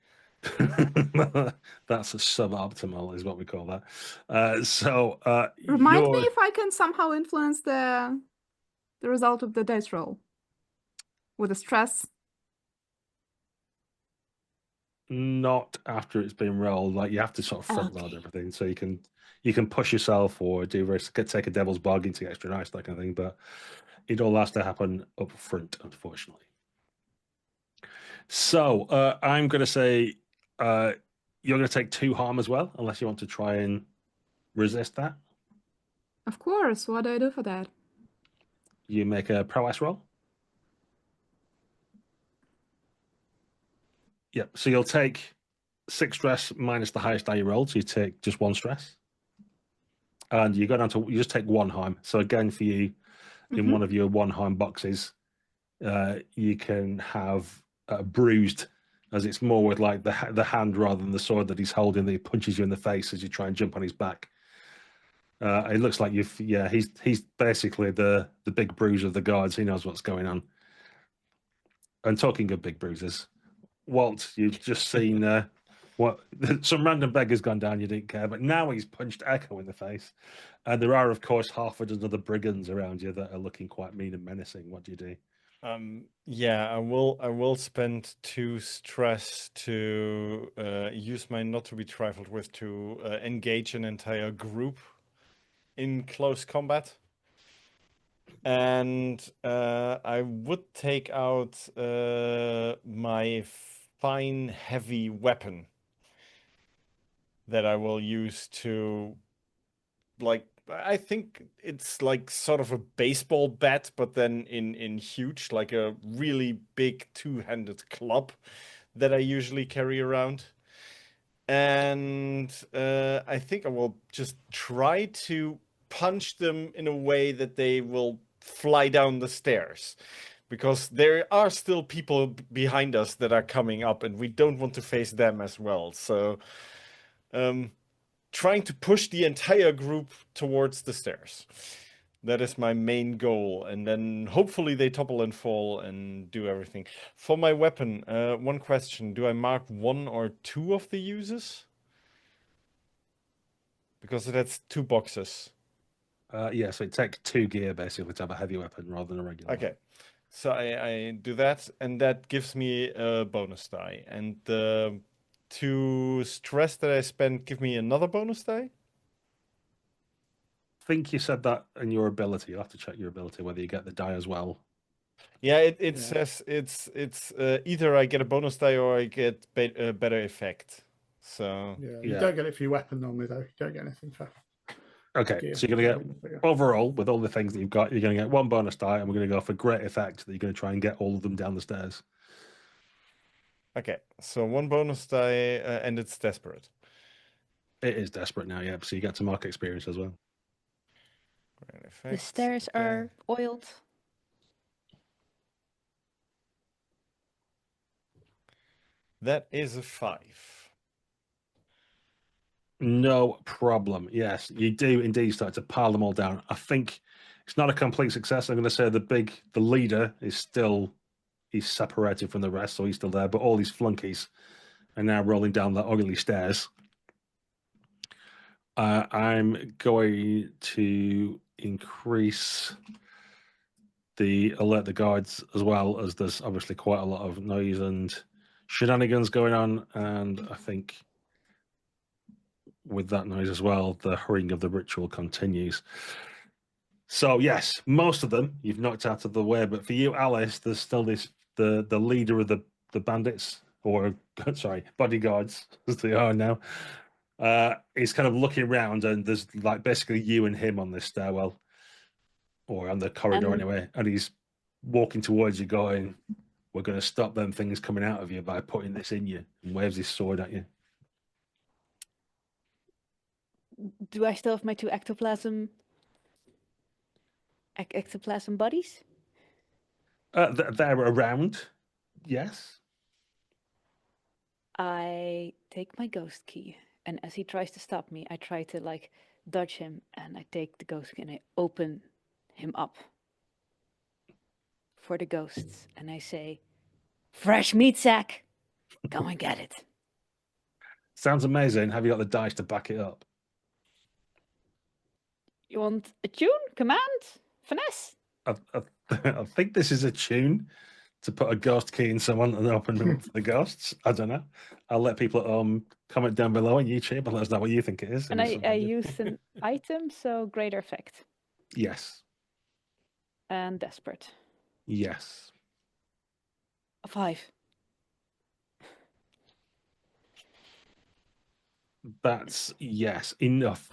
that's a suboptimal, is what we call that. Remind me if I can somehow influence the result of the dice roll with the stress. Not after it's been rolled. Like you have to sort of front load everything, so you can push yourself or take a devil's bargain to get extra nice, that kind of thing. But it all has to happen up front, unfortunately. So I'm going to say you're going to take 2 harm as well, unless you want to try and resist that. Of course. What do I do for that? You make a prowess roll. Yep. So you'll take 6 stress minus the highest die you rolled. So you take just 1 stress. And you go down to, you just take 1 harm. So again, for you, in one of your 1 harm boxes, you can have bruised, as it's more with like the hand rather than the sword that he's holding, that he punches you in the face as you try and jump on his back. It looks like he's basically the big bruiser of the guards. He knows what's going on. And talking of big bruisers, Walt, you've just seen some random beggar's gone down, you didn't care, but now he's punched Echo in the face. And there are, of course, half a dozen other brigands around you that are looking quite mean and menacing. What do you do? Yeah, I will spend 2 stress to use my not to be trifled with to engage an entire group in close combat. And I would take out my fine heavy weapon that I will use to, like, I think it's like sort of a baseball bat, but then in huge, like a really big 2-handed club that I usually carry around. And I think I will just try to punch them in a way that they will fly down the stairs, because there are still people behind us that are coming up, and we don't want to face them as well. So, trying to push the entire group towards the stairs. That is my main goal, and then hopefully they topple and fall and do everything. For my weapon, one question: do I mark 1 or 2 of the uses? Because that's 2 boxes. Yeah, so it takes 2 gear basically to have a heavy weapon rather than a regular Okay, one. so I do that, and that gives me a bonus die. And the 2 stress that I spend give me another bonus die? I think you said that in your ability. You'll have to check your ability whether you get the die as well. Yeah, it Yeah. says it's either I get a bonus die or I get a better effect. So Yeah, you Yeah. don't get it for your weapon normally, though. You don't get anything for Okay, gear. so you're going to get, overall, with all the things that you've got, you're going to get 1 bonus die, and we're going to go for great effect that you're going to try and get all of them down the stairs. okay, so 1 bonus die, and it's desperate. It is desperate now, yeah, so you get some mark experience as well. Great The effect. stairs okay. are oiled. That is a 5. No problem. Yes, you do indeed start to pile them all down. I think it's not a complete success. I'm going to say the leader is he's separated from the rest, so he's still there, but all these flunkies are now rolling down the ugly stairs. I'm going to increase the alert the guards as well, as there's obviously quite a lot of noise and shenanigans going on, and I think with that noise as well, the hurrying of the ritual continues. So yes, most of them you've knocked out of the way, but for you, Alice, there's still the leader of the bandits, or sorry, bodyguards as they are now. He's kind of looking around, and there's like basically you and him on this stairwell, or on the corridor And- anyway, and he's walking towards you, going, "We're going to stop them things coming out of you by putting this in you," and waves his sword at you. Do I still have my 2 ectoplasm ectoplasm buddies? They're around, yes. I take my ghost key, and as he tries to stop me, I try to like dodge him, and I take the ghost key and I open him up for the ghosts, and I say, "Fresh meat sack, go and get it." Sounds amazing. Have you got the dice to back it up? You want a tune, command, finesse? I think this is a tune to put a ghost key in someone and open them up for the ghosts. I don't know. I'll let people at home comment down below on YouTube and let us know what you think it is. And I used an item, so greater effect Yes. and desperate. Yes. A 5. That's yes enough.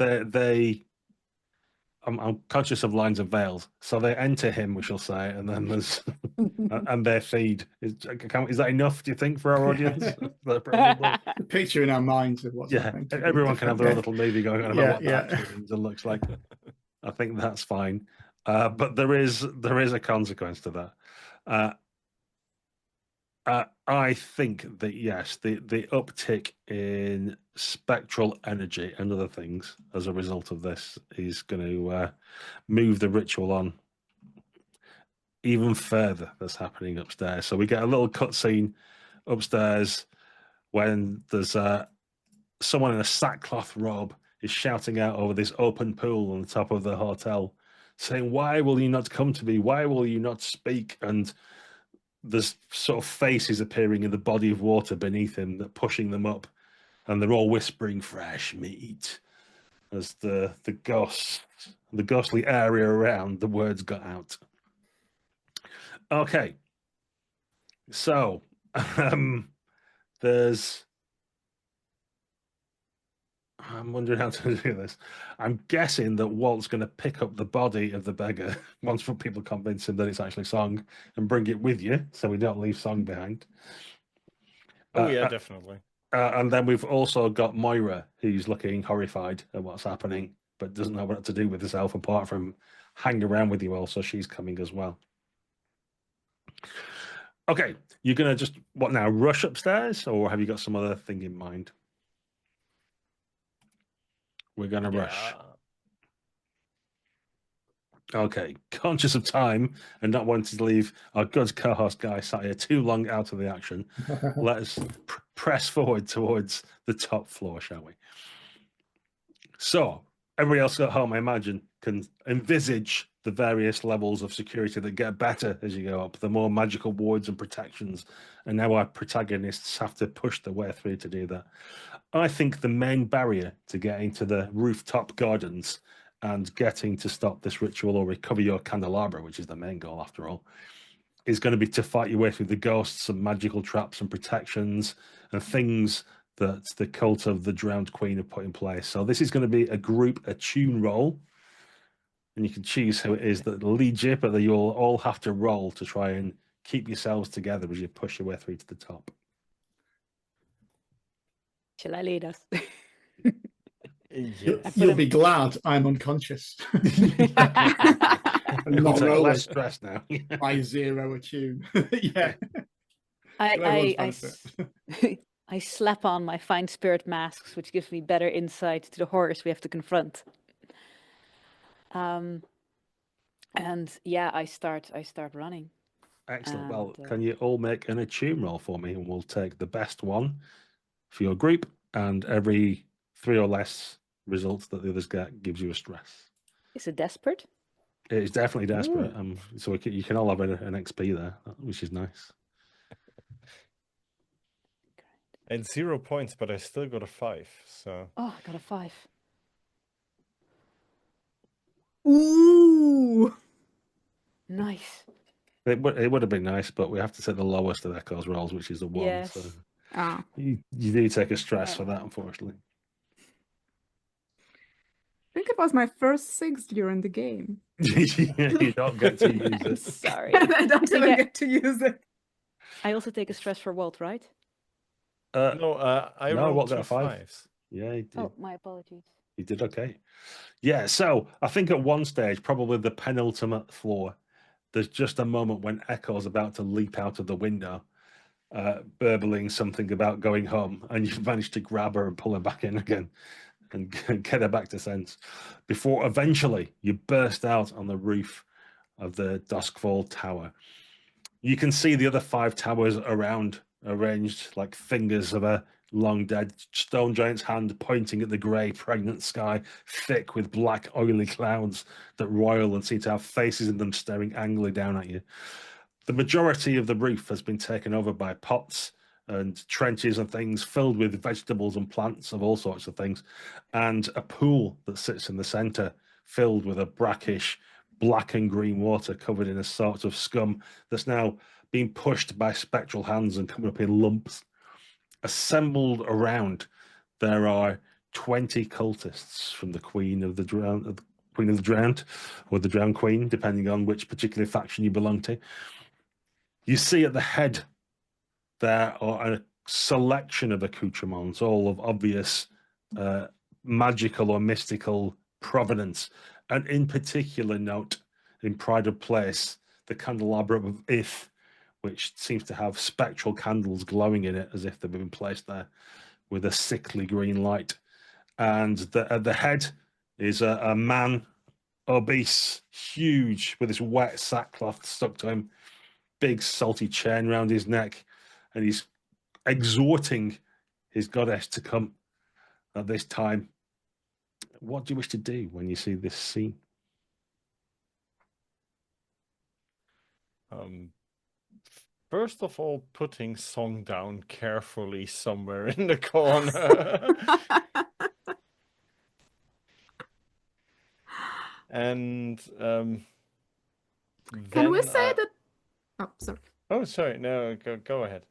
I'm conscious of lines and veils, so they enter him, we shall say, and then there's and their feed is that enough? Do you think for our audience? Probably. the picture in our minds of what's Yeah, happening. everyone can have their own little movie going on about what that Yeah. actually means and looks like. I think that's fine, but there is a consequence to that. I think that yes, the uptick in spectral energy and other things as a result of this is going to move the ritual on even further. That's happening upstairs. So we get a little cutscene upstairs when there's someone in a sackcloth robe is shouting out over this open pool on the top of the hotel, saying, "Why will you not come to me? Why will you not speak?" And there's sort of faces appearing in the body of water beneath him that pushing them up, and they're all whispering fresh meat as the ghostly area around the words got out. Okay, so there's. I'm wondering how to do this. I'm guessing that Walt's going to pick up the body of the beggar once people convince him that it's actually Song and bring it with you, so we don't leave Song behind. Oh yeah, definitely. And then we've also got Moira, who's looking horrified at what's happening, but doesn't know what to do with herself apart from hang around with you all. So she's coming as well. Okay, you're going to just, what now, rush upstairs, or have you got some other thing in mind? We're going to rush. Okay, conscious of time and not wanting to leave our good co-host guy sat here too long out of the action, let's press forward towards the top floor, shall we? So, everybody else at home, I imagine, can envisage the various levels of security that get better as you go up, the more magical wards and protections, and now our protagonists have to push their way through to do that. I think the main barrier to getting to the rooftop gardens and getting to stop this ritual or recover your candelabra, which is the main goal after all, is going to be to fight your way through the ghosts and magical traps and protections and things that the cult of the drowned queen have put in place. So this is going to be a group attune roll, and you can choose who it is that leads you, but you'll all have to roll to try and keep yourselves together as you push your way through to the top. Shall I lead us? Yes. You'll be glad I'm unconscious. It'll Not take rolling. less stress now. By 0 attune. Yeah. I slap on my fine spirit masks, which gives me better insight to the horrors we have to confront. And yeah, I start running. Excellent. And, Well, can you all make an attune roll for me, and we'll take the best one for your group, and every 3 or less results that the others get gives you a stress. Is it desperate? It is definitely desperate. So you can all have an XP there, which is nice. And 0 points, but I still got a 5. So. Oh, I got a 5. Ooh. Nice. It would have been nice, but we have to take the lowest of Echo's rolls, which is the 1. Yes. So Ah. you do take a stress for that, unfortunately. I think it was my first 6 during the game. You don't get to use I'm it. sorry. And I don't even get to use it. I also take a stress for Walt, right? No, I rolled Walt 2 got a 5. 5s. Yeah, he did. Oh, my apologies. He did okay. Yeah, so I think at one stage, probably the penultimate floor, there's just a moment when Echo's about to leap out of the window, burbling something about going home, and you manage to grab her and pull her back in again and get her back to sense before eventually you burst out on the roof of the Doskvol tower. You can see the other 5 towers around, arranged like fingers of a long dead stone giant's hand pointing at the grey, pregnant sky, thick with black, oily clouds that roil and seem to have faces in them staring angrily down at you. The majority of the roof has been taken over by pots and trenches and things filled with vegetables and plants of all sorts of things, and a pool that sits in the centre filled with a brackish black and green water covered in a sort of scum that's now being pushed by spectral hands and coming up in lumps. Assembled around, there are 20 cultists from the Queen of the Drowned, or the Drowned Queen, depending on which particular faction you belong to. You see at the head there are a selection of accoutrements, all of obvious magical or mystical provenance, and in particular note, in pride of place, the candelabra of If, which seems to have spectral candles glowing in it as if they've been placed there with a sickly green light. And at the head is a man, obese, huge, with his wet sackcloth stuck to him, big salty chain round his neck, and he's exhorting his goddess to come at this time. What do you wish to do when you see this scene? First of all, putting song down carefully somewhere in the corner. And Can we then say that? Oh, sorry. Oh, sorry. No, go ahead.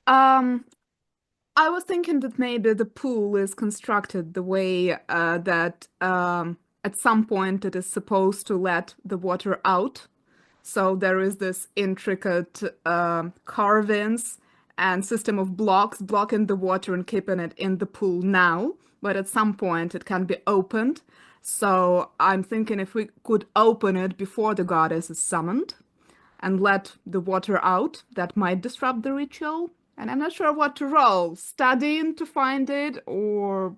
I was thinking that maybe the pool is constructed the way that at some point it is supposed to let the water out. So there is this intricate carvings and system of blocks blocking the water and keeping it in the pool now. But at some point it can be opened. So I'm thinking if we could open it before the goddess is summoned and let the water out, that might disrupt the ritual. And I'm not sure what to roll. Studying to find it or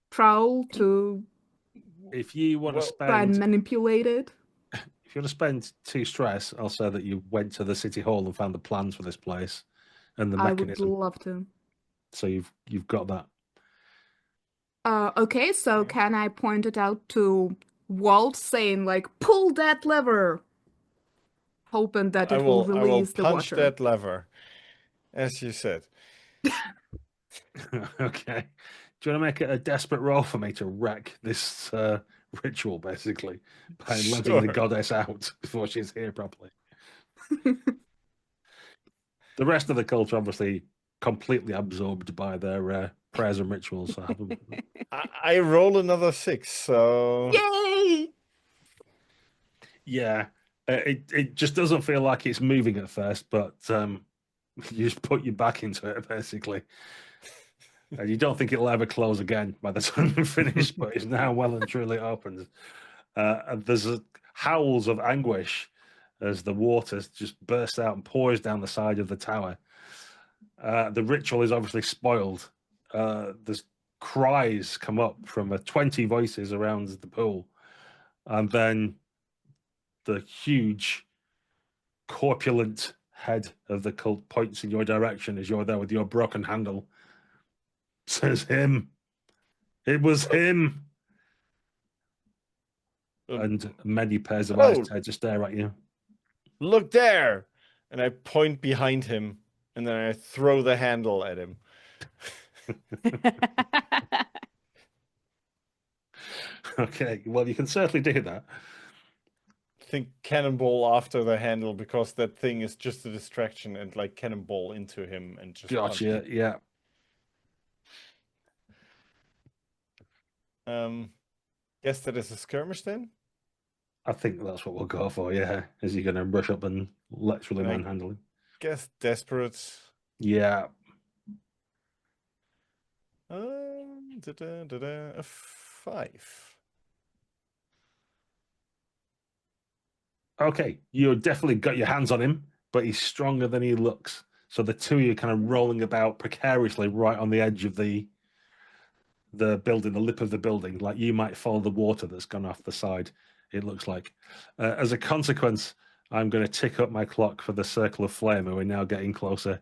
prowl to If you want to try and spend, manipulate it. if you want to spend 2 stress, I'll say that you went to the city hall and found the plans for this place and the I would mechanism. love to. So you've got that. Okay, so can I point it out to Walt saying like, pull that lever, hoping that it will I will release the punch water. that lever, as you said. Okay. Do you want to make it a desperate roll for me to wreck this ritual, basically, by letting the Sure. goddess out before she's here properly? The rest of the cult are obviously completely absorbed by their prayers and rituals. So I roll another 6, so Yay! yeah, it just doesn't feel like it's moving at first, but you just put your back into it, basically. And you don't think it'll ever close again by the time you finish, but it's now well and truly opened. And there's howls of anguish as the water just bursts out and pours down the side of the tower. The ritual is obviously spoiled. There's cries come up from 20 voices around the pool. And then the huge, corpulent head of the cult points in your direction as you're there with your broken handle. Says him. It was him. And many pairs of eyes turn to stare at you. Look there! And I point behind him, and then I throw the handle at him. Okay, well, you can certainly do that. Think cannonball after the handle, because that thing is just a distraction, and like cannonball into him and just punch Gotcha, him. yeah. Guess that is a skirmish then? I think that's what we'll go for, yeah. Is he going to rush up and literally Right. manhandle him? Guess desperate. Yeah. A 5. Okay, you definitely got your hands on him, but he's stronger than he looks. So the two of you kind of rolling about precariously right on the edge of the building, the lip of the building, like you might follow the water that's gone off the side, it looks like. As a consequence, I'm going to tick up my clock for the circle of flame, and we're now getting closer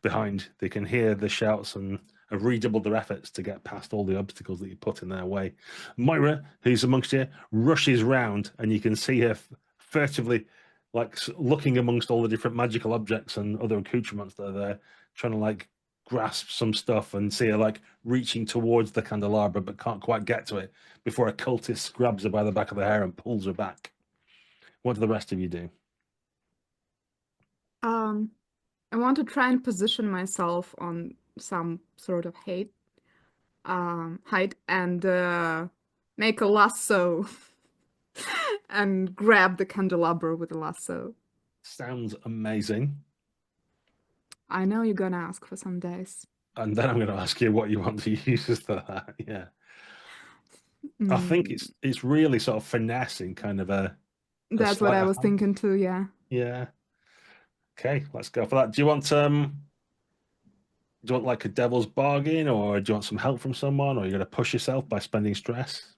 behind. They can hear the shouts and have redoubled their efforts to get past all the obstacles that you put in their way. Moira, who's amongst you, rushes round, and you can see her furtively, like looking amongst all the different magical objects and other accoutrements that are there, trying to like grasp some stuff, and see her like reaching towards the candelabra but can't quite get to it before a cultist grabs her by the back of the hair and pulls her back. What do the rest of you do? I want to try and position myself on some sort of height and make a lasso and grab the candelabra with a lasso. Sounds amazing. I know you're gonna ask for some dice. And then I'm going to ask you what you want to use for that. Yeah. I think it's really sort of finessing, kind of a That's what I sleight of was hand. thinking too, yeah. Yeah. Okay, let's go for that. Do you want like a devil's bargain, or do you want some help from someone, or are you going to push yourself by spending stress?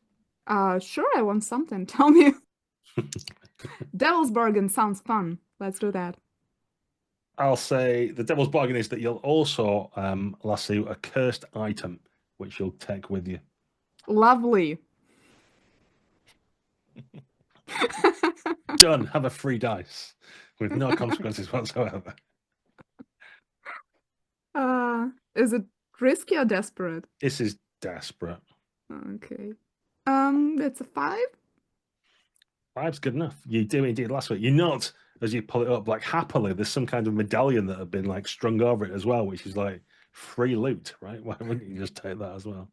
Sure, I want something. Tell me. Devil's bargain sounds fun. Let's do that. I'll say the devil's bargain is that you'll also lasso a cursed item, which you'll take with you. Lovely. Done. Have a free dice with no consequences whatsoever. Is it risky or desperate? This is desperate. Okay. It's a 5. 5's good enough. You do indeed last week. You note as you pull it up, like happily, there's some kind of medallion that had been like strung over it as well, which is like free loot, right? Why wouldn't you just take that as well?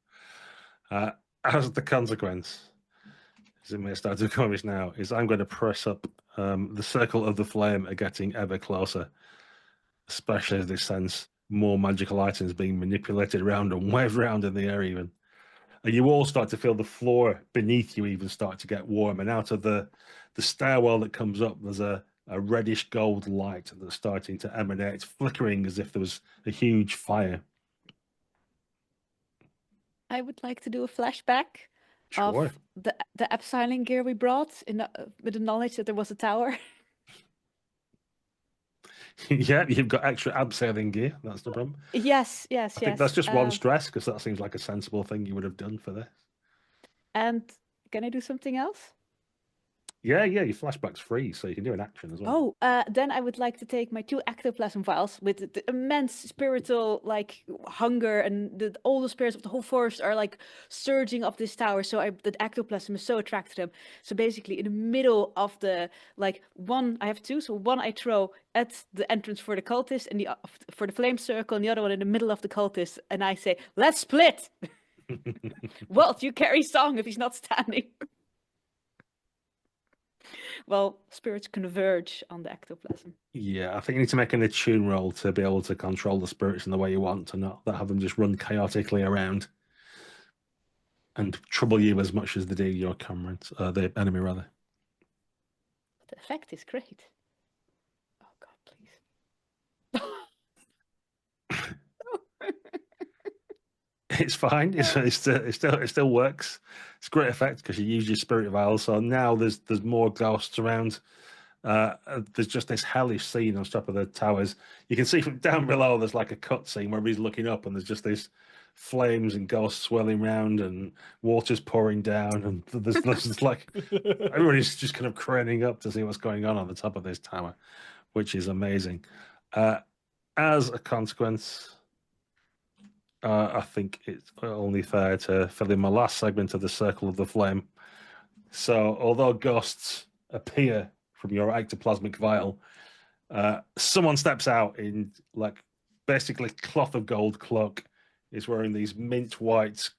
As the consequence, as it may start to come now, is I'm going to press up the circle of the flame are getting ever closer, especially as they sense more magical items being manipulated around and waved around in the air even. And you all start to feel the floor beneath you even start to get warm. And out of the stairwell that comes up, there's a reddish gold light that's starting to emanate, flickering as if there was a huge fire. I would like to do a flashback Sure. of the abseiling gear we brought with the knowledge that there was a tower. Yeah, you've got extra abseiling gear. That's the problem. Yes. I think that's just one stress, because that seems like a sensible thing you would have done for this. And can I do something else? Yeah, your flashback's free, so you can do an action as well. Oh, then I would like to take my 2 ectoplasm vials with the immense spiritual like hunger, and all the spirits of the whole forest are like surging up this tower. So the ectoplasm is so attracted to them. So basically, in the middle of the one, I have 2. So one I throw at the entrance for the cultist, and for the flame circle, and the other one in the middle of the cultist. And I say, "Let's split." Walt, you carry song if he's not standing. Well, spirits converge on the ectoplasm. Yeah, I think you need to make an attune roll to be able to control the spirits in the way you want, to not have them just run chaotically around and trouble you as much as they do your comrades, the enemy rather. The effect is great. Oh God, please. It's fine. It still works. It's a great effect because you use your spirit vial. So now there's more ghosts around. There's just this hellish scene on top of the towers. You can see from down below there's like a cut scene where he's looking up and there's just these flames and ghosts swirling around and water's pouring down, and there's like everybody's just kind of craning up to see what's going on the top of this tower, which is amazing. As a consequence, I think it's only fair to fill in my last segment of the Circle of the Flame. So, although ghosts appear from your ectoplasmic vial, someone steps out in like basically cloth of gold cloak, is wearing these mint white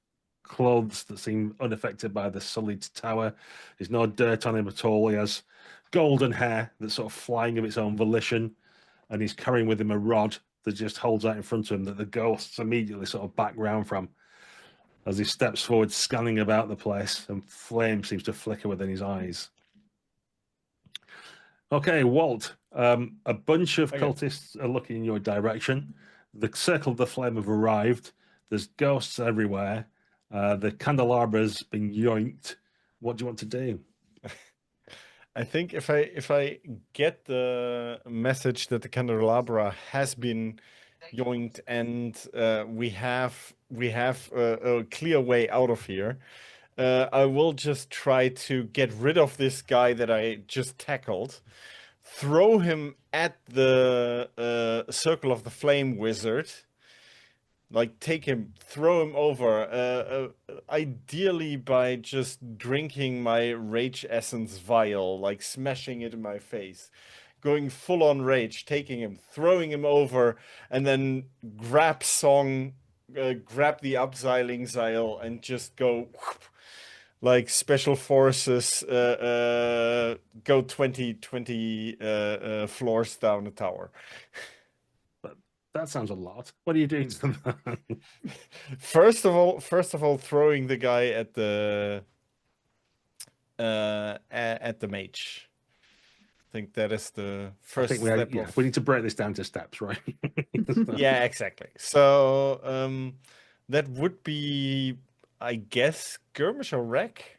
clothes that seem unaffected by the sullied tower. There's no dirt on him at all. He has golden hair that's sort of flying of its own volition, and he's carrying with him a rod that just holds out in front of him that the ghosts immediately sort of back round from as he steps forward, scanning about the place, and flame seems to flicker within his eyes. Okay, Walt, a bunch of cultists are looking in your direction. The Circle of the Flame have arrived. There's ghosts everywhere. The candelabra's been yoinked. What do you want to do? I think if I get the message that the candelabra has been yoinked and we have a clear way out of here, I will just try to get rid of this guy that I just tackled, throw him at the Circle of the Flame wizard. Like, take him, throw him over, ideally by just drinking my rage essence vial, like smashing it in my face. Going full on rage, taking him, throwing him over, and then grab the abseiling zeil and just go, whoop, like special forces, go 20 floors down the tower. That sounds a lot. What are you doing to them? First of all, throwing the guy at the mage. I think that is the first step. We need to break this down to steps, right? Yeah, exactly. So that would be, I guess, skirmish or wreck.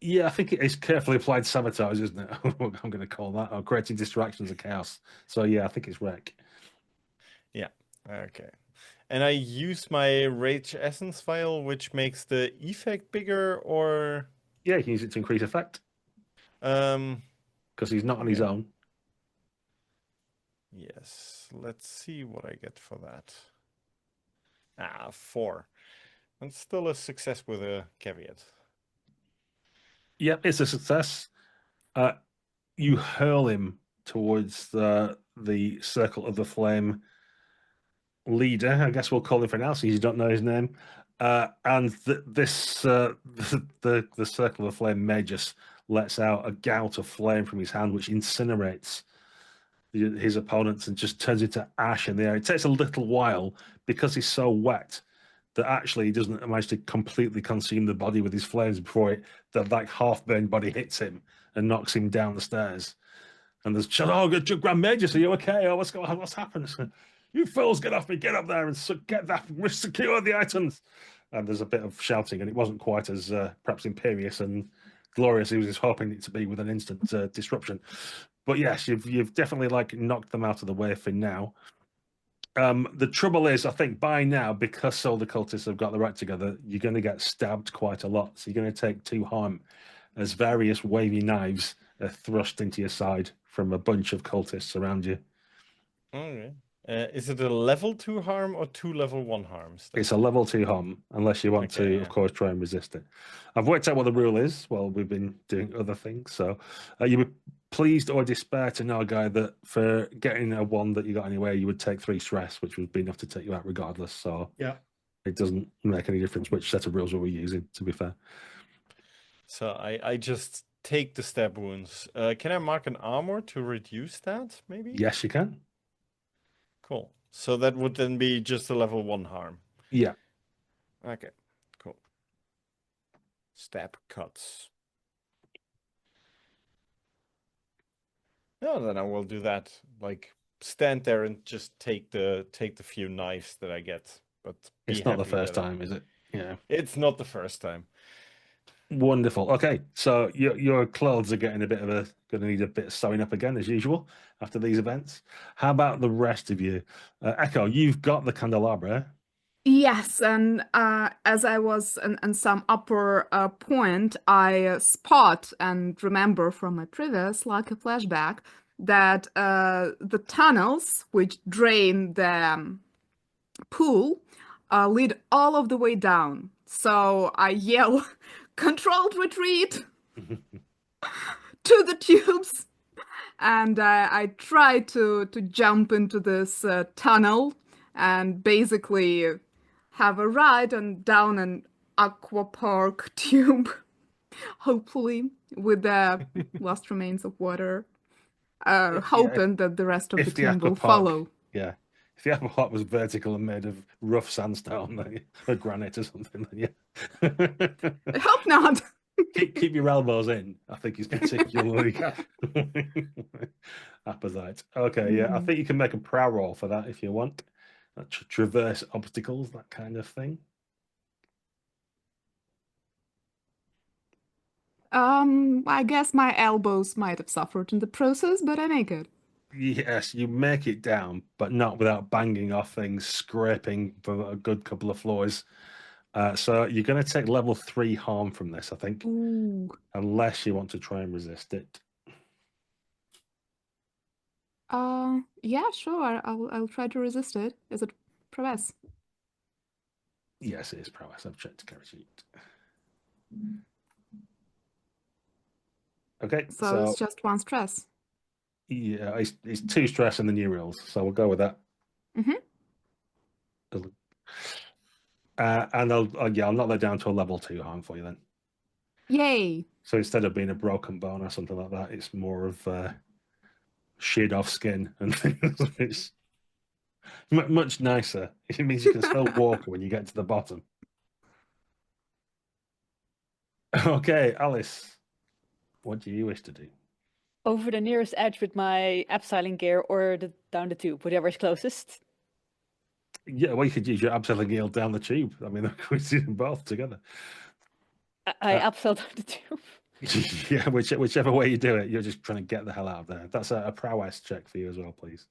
Yeah, I think it is carefully applied sabotage, isn't it? I'm going to call that, or creating distractions and chaos. So yeah, I think it's wreck. Yeah. Okay. And I use my Rage Essence vial, which makes the effect bigger, or Yeah, you can use it to increase effect um, because he's not on his okay. own. Yes. Let's see what I get for that. 4. That's still a success with a caveat. Yep, it's a success. You hurl him towards the circle of the flame leader. I guess we'll call him for now, since you don't know his name. And the circle of the flame magus lets out a gout of flame from his hand, which incinerates his opponents and just turns into ash in the air. It takes a little while because he's so wet that actually he doesn't manage to completely consume the body with his flames before the like half-burned body hits him and knocks him down the stairs. And there's Grand Magus, are you okay? Oh, what's happened? You fools, get off me, get up there and get that, secure the items. And there's a bit of shouting, and it wasn't quite as perhaps imperious and glorious as he was hoping it to be with an instant disruption. But yes, you've definitely like knocked them out of the way for now. The trouble is, I think by now, because all the cultists have got their act together, you're going to get stabbed quite a lot. So you're going to take 2 harm as various wavy knives are thrust into your side from a bunch of cultists around you. Okay. Is it a level 2 harm or 2 level 1 harms? It's a level 2 harm, unless you want to, of course, try and resist it. I've worked out what the rule is while we've been doing other things. So you were pleased or despair to know, Guy, that for getting a 1 that you got anyway, you would take 3 stress, which would be enough to take you out regardless. So Yeah. it doesn't make any difference which set of rules we were using, to be fair. So I just take the stab wounds. Can I mark an armor to reduce that, maybe? Yes, you can. Cool. So that would then be just a level 1 harm. Yeah. Okay, cool. Stab cuts. No, then I will do that. Like stand there and just take the few knives that I get. But it's not the first time, is it? Yeah. It's not the first time. Wonderful. Okay, so your clothes are getting going to need a bit of sewing up again as usual after these events. How about the rest of you? Echo, you've got the candelabra. Yes, and as I was in some upper point, I spot and remember from my previous like a flashback that the tunnels which drain the pool lead all of the way down. So I yell, "Controlled retreat!" to the tubes, and I try to jump into this tunnel and basically have a ride and down an aqua park tube, hopefully with the last remains of water, hoping that the rest of the team will follow. Yeah. If the aqua park was vertical and made of rough sandstone or granite or something, then yeah. I hope not. keep your elbows in. I think he's particularly apposite. Okay, yeah. I think you can make a prow roll for that if you want. Traverse obstacles, that kind of thing. I guess my elbows might have suffered in the process, but I make it. Yes, you make it down, but not without banging off things, scraping for a good couple of floors. So you're going to take level 3 harm from this, I think. Ooh. Unless you want to try and resist it. Yeah, sure. I'll try to resist it. Is it prowess? Yes, it is prowess. I've checked the character sheet. Okay, so it's just 1 stress. Yeah, it's 2 stress in the new rules, so we'll go with that. And I'll knock that down to a level 2 harm for you then. Yay! So instead of being a broken bone or something like that, it's more of sheared off skin and things. It's much nicer. It means you can still walk when you get to the bottom. Okay, Alice, what do you wish to do? Over the nearest edge with my abseiling gear or down the tube, whatever is closest. Yeah, well, you could use your abseiling gear down the tube. I mean, we see them both together. I abseil down the tube. Yeah, whichever way you do it, you're just trying to get the hell out of there. That's a prowess check for you as well, please.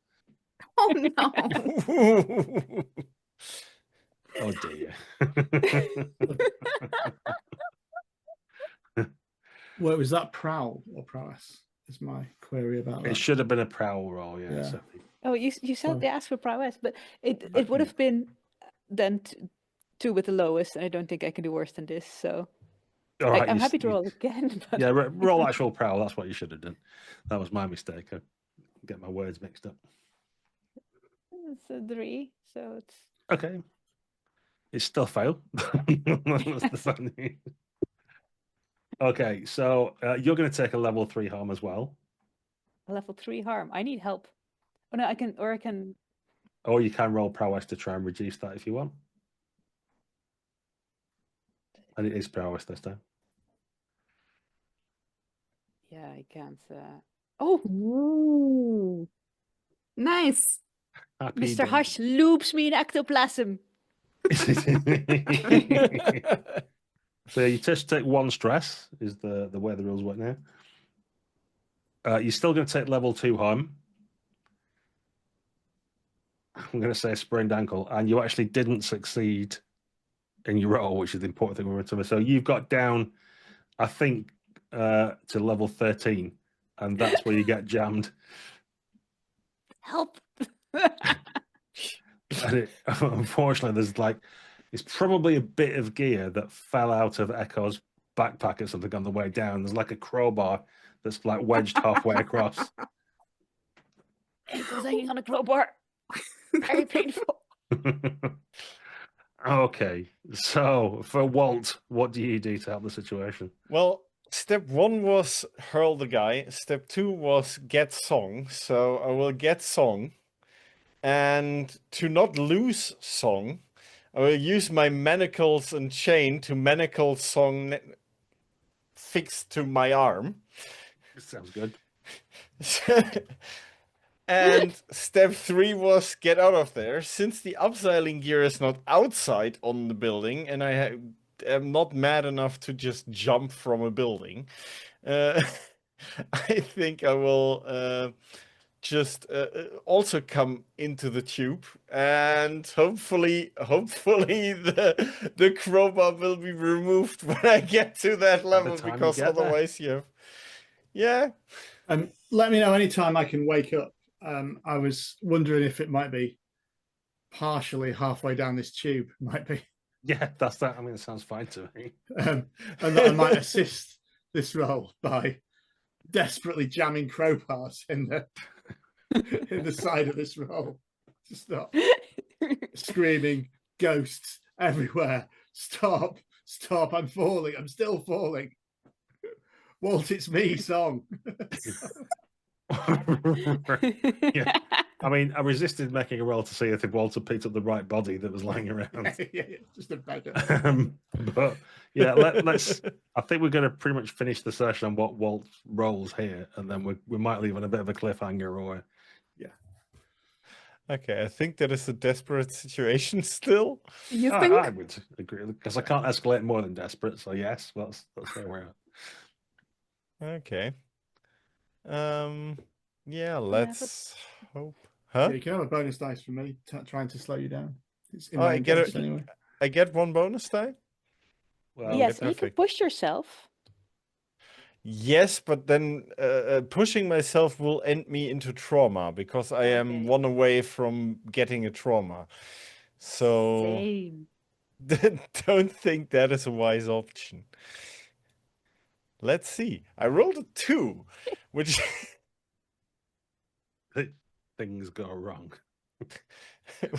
Oh no! Oh dear. Well, was that prowl or prowess? Is my query about that. It should have been a prowl roll, yeah. Yeah. Certainly. Oh, you said Sorry. they asked for prowess, but it would have been then 2 with the lowest, and I don't think I can do worse than this. So All right, I'm you- happy to you- roll again. But Yeah, roll actual prowl. That's what you should have done. That was my mistake. I get my words mixed up. it's a 3, so it's Okay. It's still fail. That's the funny thing. Okay, so you're going to take a level 3 harm as well. a level 3 harm. I need help. Oh no, I can Or you can roll prowess to try and reduce that if you want. And it is prowess this time. Yeah, I can't. Oh, Ooh. Nice. Happy Mr. days. Hush loops me in ectoplasm. So you just take 1 stress, is the way the rules work now. You're still going to take level 2 harm. I'm going to say a sprained ankle, and you actually didn't succeed in your roll, which is the important thing we're going to. So you've got down, I think, to level 13, and that's where you get jammed. Help. And unfortunately, it's probably a bit of gear that fell out of Echo's backpack or something on the way down. There's like a crowbar that's like wedged halfway across. Ankles hanging on a crowbar. Very painful. Okay, so for Walt, what do you do to help the situation? Well, step 1 was hurl the guy. Step 2 was get song. So I will get song. And to not lose song, I will use my manacles and chain to manacle song fixed to my arm. Sounds good. And step 3 was get out of there. Since the upseiling gear is not outside on the building, and I am not mad enough to just jump from a building, I think I will just also come into the tube, and hopefully the crowbar will be removed when I get to that level, time you because get there. otherwise you have... Yeah. Let me know anytime I can wake up. I was wondering if it might be partially halfway down this tube. Might be. Yeah, that's that. I mean, it sounds fine to me. And that I might assist this role by desperately jamming crowbars in the side of this role to stop screaming ghosts everywhere. Stop, I'm falling. I'm still falling. Walt, it's me song. Yeah. I mean, I resisted making a roll to see if Walter picked up the right body that was lying around. Yeah, just a beggar. But yeah, let's. I think we're going to pretty much finish the session on what Walt rolls here, and then we might leave on a bit of a cliffhanger. Or Okay, I think that is a desperate situation still. You I think? would agree, because I can't escalate more than desperate. So yes, that's where we're at. Okay. Yeah, let's hope. Huh? Yeah, you can have a bonus dice from me trying to slow you down. It's in Oh, my I get engaged it. anyway. I get 1 bonus die? Well, Yes, and you can perfect. push yourself. Yes, but then pushing myself will end me into trauma, because I am Okay. 1 away from getting a trauma. So Same. don't think that is a wise option. Let's see. I rolled a 2, which things go wrong.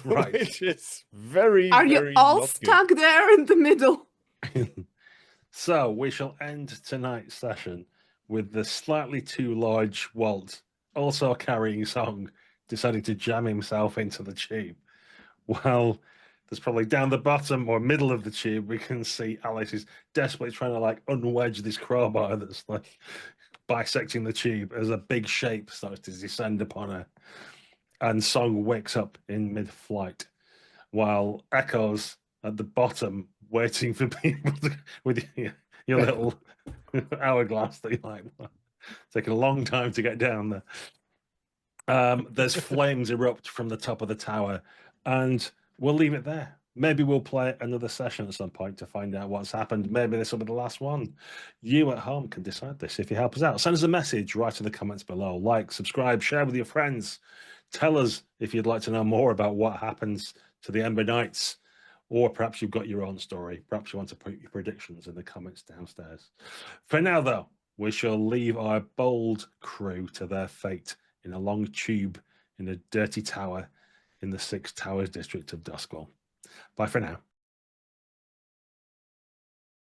Right. which is very, Are you very all not good. stuck there in the middle? So we shall end tonight's session with the slightly too large Walt, also carrying song, deciding to jam himself into the tube. Well, there's probably down the bottom or middle of the tube, we can see Alice is desperately trying to like unwedge this crowbar that's like bisecting the tube as a big shape starts to descend upon her. And Song wakes up in mid-flight, while Echo's at the bottom waiting for people with your little hourglass that you like. Taking a long time to get down there. There's flames erupt from the top of the tower, and we'll leave it there. Maybe we'll play another session at some point to find out what's happened. Maybe this will be the last one. You at home can decide this if you help us out. Send us a message, write in the comments below. Like, subscribe, share with your friends. Tell us if you'd like to know more about what happens to the Ember Knights, or perhaps you've got your own story. Perhaps you want to put your predictions in the comments downstairs. For now, though, we shall leave our bold crew to their fate in a long tube in a dirty tower in the 6 Towers district of Doskvol. Bye for now.